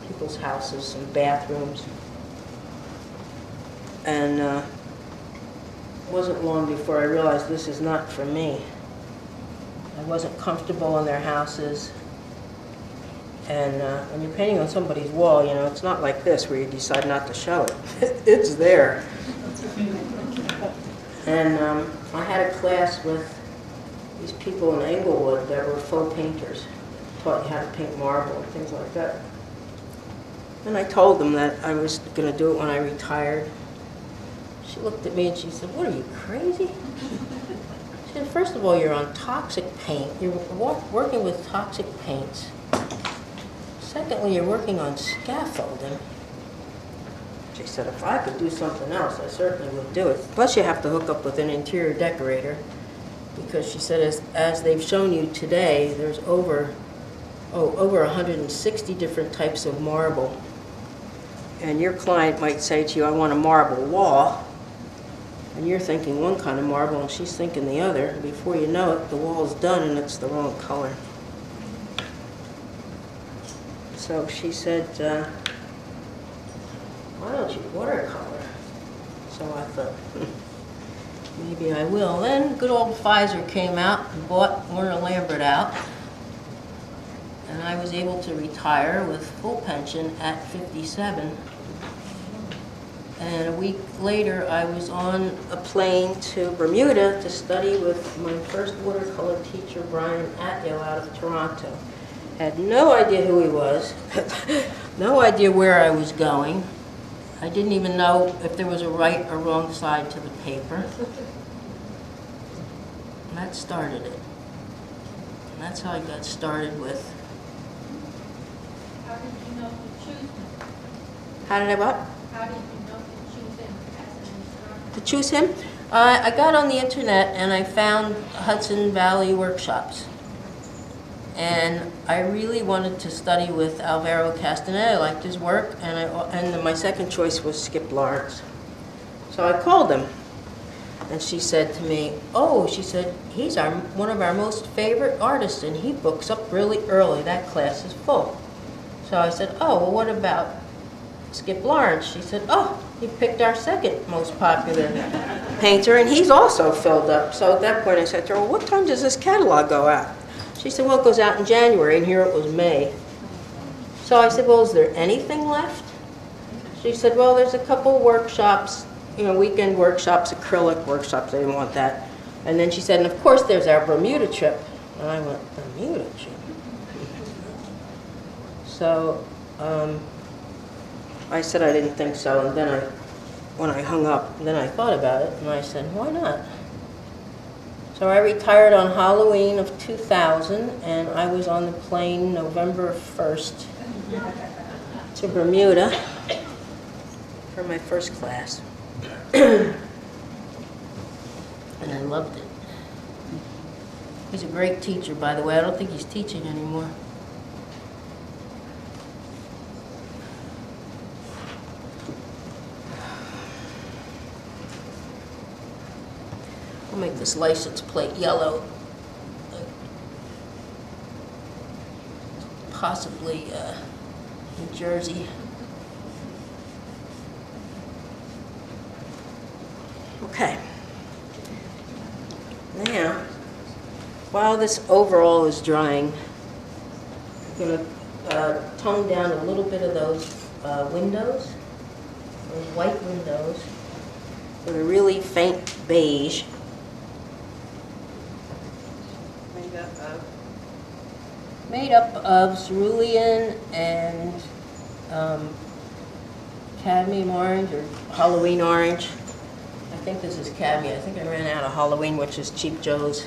Speaker 1: people's houses and bathrooms. And it wasn't long before I realized this is not for me. I wasn't comfortable in their houses. And when you're painting on somebody's wall, you know, it's not like this where you decide not to show it. It's there. And I had a class with these people in Englewood that were faux painters. Taught you how to paint marble and things like that. And I told them that I was going to do it when I retired. She looked at me and she said, what, are you crazy? She said, first of all, you're on toxic paint. You're working with toxic paints. Secondly, you're working on scaffolding. She said, if I could do something else, I certainly would do it. Plus, you have to hook up with an interior decorator, because she said, as they've shown you today, there's over 160 different types of marble. And your client might say to you, I want a marble wall. And you're thinking one kind of marble, and she's thinking the other. Before you know it, the wall's done, and it's the wrong color. So she said, why don't you watercolor? So I thought, maybe I will. Then good old Pfizer came out and bought Werner Lambert out. And I was able to retire with full pension at 57. And a week later, I was on a plane to Bermuda to study with my first watercolor teacher, Brian Atyo, out of Toronto. Had no idea who he was, no idea where I was going. I didn't even know if there was a right or wrong side to the paper. And that started it. And that's how I got started with.
Speaker 8: How did you know to choose him?
Speaker 1: How did I what?
Speaker 8: How did you know to choose him as an instructor?
Speaker 1: To choose him? I got on the internet and I found Hudson Valley workshops. And I really wanted to study with Alvaro Castaneda. I liked his work, and my second choice was Skip Lawrence. So I called him, and she said to me, oh, she said, he's one of our most favorite artists, and he books up really early. That class is full. So I said, oh, well, what about Skip Lawrence? She said, oh, he picked our second most popular painter, and he's also filled up. So at that point I said to her, well, what time does this catalog go out? She said, well, it goes out in January, and here it was May. So I said, well, is there anything left? She said, well, there's a couple workshops, weekend workshops, acrylic workshops. I didn't want that. And then she said, and of course, there's our Bermuda trip. And I went, Bermuda trip? So I said I didn't think so, and then when I hung up, then I thought about it, and I said, why not? So I retired on Halloween of 2000, and I was on the plane November 1st to Bermuda for my first class. And I loved it. He's a great teacher, by the way. I don't think he's teaching anymore. I'll make this license plate yellow. Possibly New Jersey. Okay. Now, while this overall is drying, I'm going to tone down a little bit of those windows, those white windows, with a really faint beige. Made up of cerulean and cadmium orange or Halloween orange. I think this is cadmium. I think I ran out of Halloween, which is Cheap Joe's.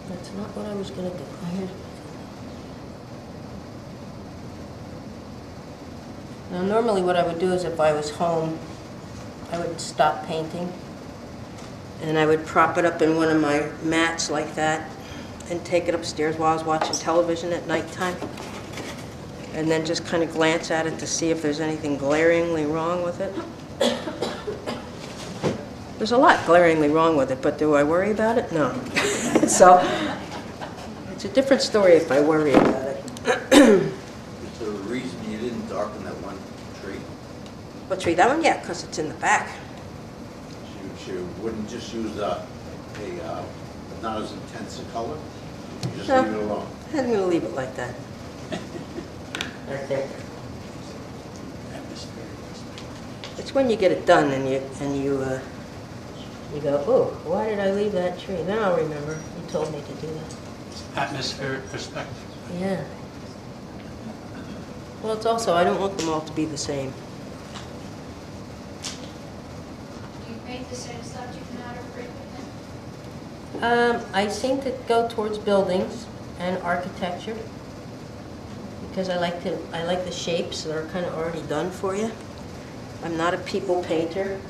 Speaker 1: That's not what I was going to do. Now, normally what I would do is if I was home, I would stop painting, and I would prop it up in one of my mats like that and take it upstairs while I was watching television at nighttime, and then just kind of glance at it to see if there's anything glaringly wrong with it. There's a lot glaringly wrong with it, but do I worry about it? No. So it's a different story if I worry about it.
Speaker 10: Is there a reason you didn't darken that one tree?
Speaker 1: What tree? That one? Yeah, because it's in the back.
Speaker 10: She wouldn't just use not as intense a color? You just
Speaker 1: No.
Speaker 10: leave it alone?
Speaker 1: I'm going to leave it like that. I think. It's when you get it done and you go, oh, why did I leave that tree? Then I'll remember. You told me to do that.
Speaker 3: Atmospheric perspective.
Speaker 1: Yeah. Well, it's also, I don't want them all to be the same.
Speaker 8: Do you paint the same subject matter frequently?
Speaker 1: I seem to go towards buildings and architecture because I like the shapes that are kind of already done for you. I'm not a people painter.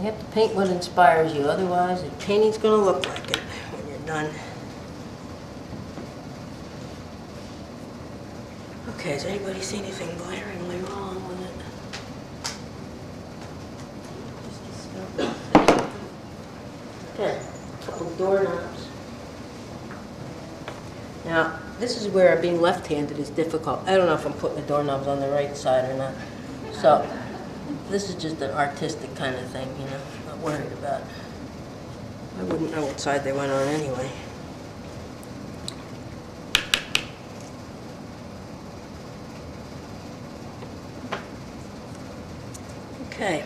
Speaker 1: You have to paint what inspires you, otherwise the painting's gonna look like it when you're done. Okay, has anybody seen anything glaringly wrong with it? Okay, a couple doorknobs. Now, this is where being left-handed is difficult. I don't know if I'm putting the doorknobs on the right side or not. So, this is just an artistic kind of thing, you know, not worried about. I wouldn't know what side they went on anyway. Okay,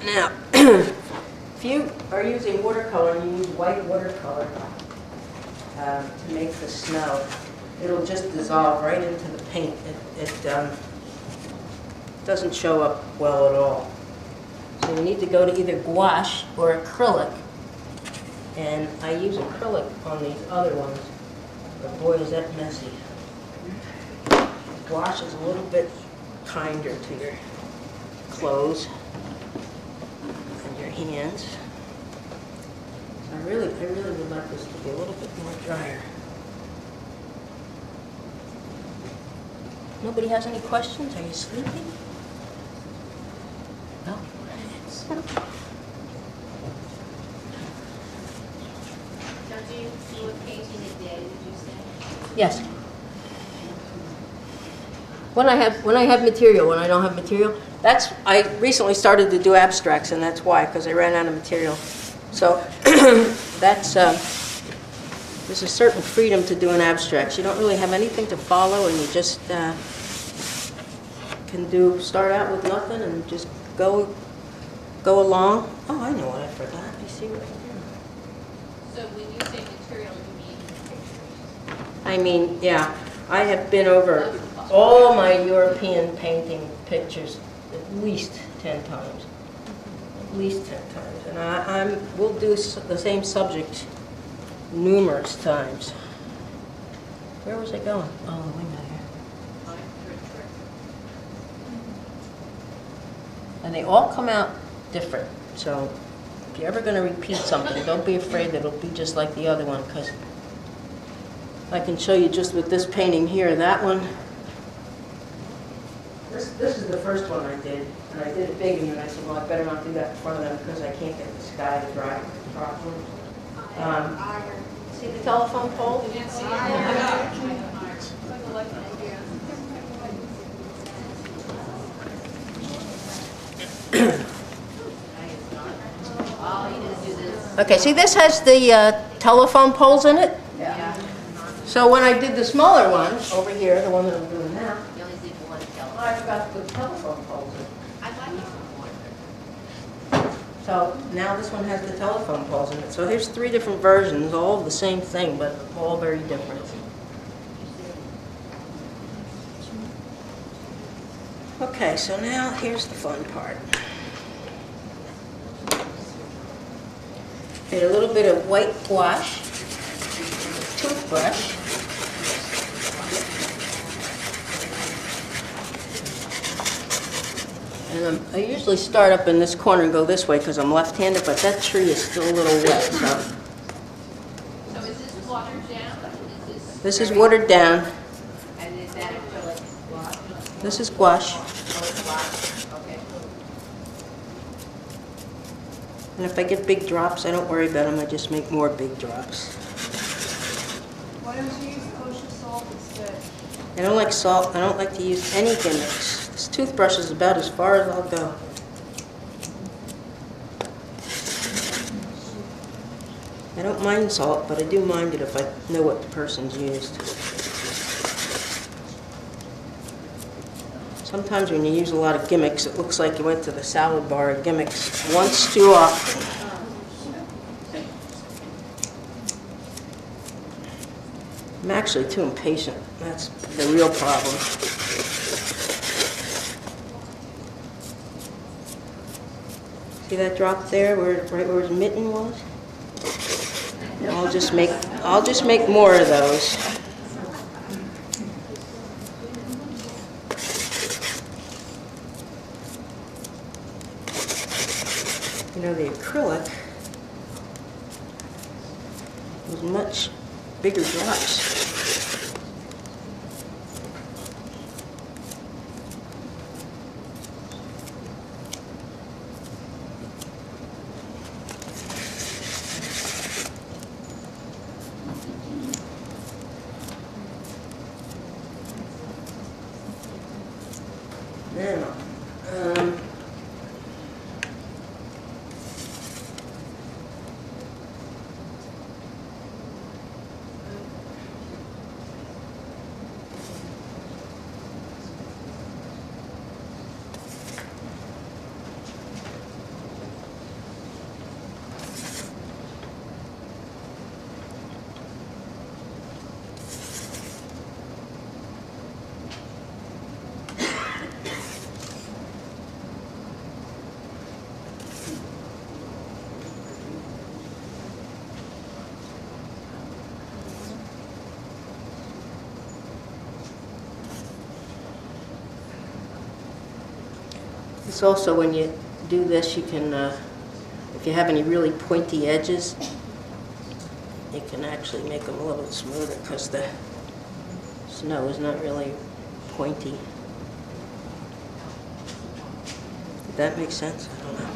Speaker 1: now, if you are using watercolor and you use white watercolor to make the snow, it'll just dissolve right into the paint. It doesn't show up well at all. So you need to go to either gouache or acrylic. And I use acrylic on these other ones, but boy is that messy. Gouache is a little bit kinder to your clothes and your hands. So I really would like this to be a little bit more drier. Nobody has any questions? Are you sleeping? No?
Speaker 8: Don't you do a painting a day, did you say?
Speaker 1: Yes. When I have material, when I don't have material, I recently started to do abstracts, and that's why, because I ran out of material. So there's a certain freedom to doing abstracts. You don't really have anything to follow, and you just can start out with nothing and just go along. Oh, I know what I forgot. You see what I did?
Speaker 8: So when you say material, you mean pictures?
Speaker 1: I mean, yeah, I have been over all my European painting pictures at least 10 times. At least 10 times. And we'll do the same subject numerous times. Where was I going? Oh, the window here. And they all come out different. So if you're ever going to repeat something, don't be afraid that it'll be just like the other one, because I can show you just with this painting here, that one. This is the first one I did, and I did it big, and then I said, well, I better not do that in front of them because I can't get the sky to dry properly. See the telephone pole? Okay, see this has the telephone poles in it?
Speaker 8: Yeah.
Speaker 1: So when I did the smaller one, over here, the one that I'm doing now,
Speaker 8: You only did one telephone.
Speaker 1: I forgot to put telephone poles in.
Speaker 8: I'd like you to
Speaker 1: So now this one has the telephone poles in it. So here's 3 different versions, all of the same thing, but all very different. Okay, so now here's the fun part. Get a little bit of white gouache, toothbrush, and I usually start up in this corner and go this way because I'm left-handed, but that tree is still a little wet. So
Speaker 8: is this watered down?
Speaker 1: this is watered down.
Speaker 8: And is that acrylic gouache?
Speaker 1: This is gouache.
Speaker 8: Okay.
Speaker 1: And if I get big drops, I don't worry about them. I just make more big drops.
Speaker 9: Why don't you use kosher salt instead?
Speaker 1: I don't like salt. I don't like to use any gimmicks. This toothbrush is about as far as I'll go. I don't mind salt, but I do mind it if I know what the person's used. Sometimes when you use a lot of gimmicks, it looks like you went to the salad bar of gimmicks once too often. I'm actually too impatient. That's the real problem. See that drop there, right where his mitten was? I'll just make more of those. You know, the acrylic with much bigger drops. Now, it's also when you do this, you can, if you have any really pointy edges, you can actually make them a little smoother because the snow is not really pointy. Did that make sense? I don't know.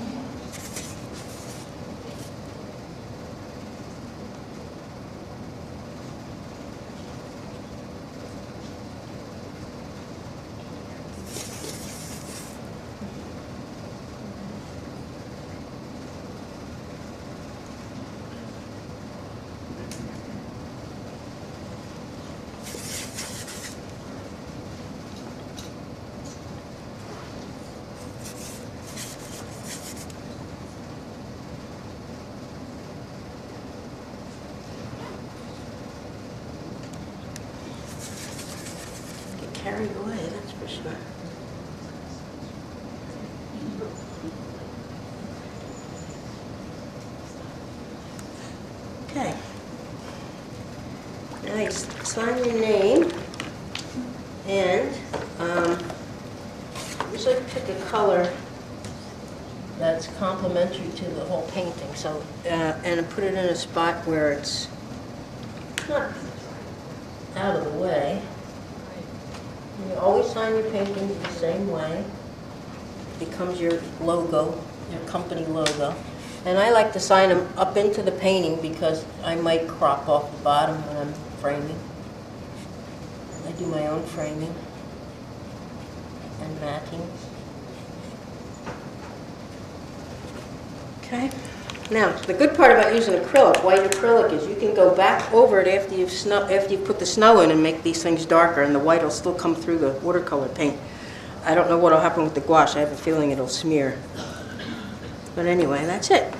Speaker 1: Carried away, that's for sure. Okay. Now you sign your name, and usually pick a color that's complementary to the whole painting. So, and put it in a spot where it's not out of the way. You always sign your paintings the same way. It becomes your logo, your company logo. And I like to sign them up into the painting because I might crop off the bottom when I'm framing. I do my own framing and matting. Okay. Now, the good part about using acrylic, white acrylic, is you can go back over it after you've put the snow in and make these things darker, and the white will still come through the watercolor paint. I don't know what will happen with the gouache. I have a feeling it'll smear. But anyway, that's it.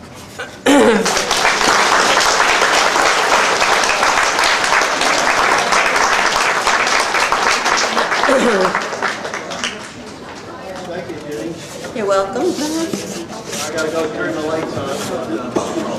Speaker 5: Thank you, Jinnie.
Speaker 1: You're welcome.
Speaker 5: I gotta go turn the lights on.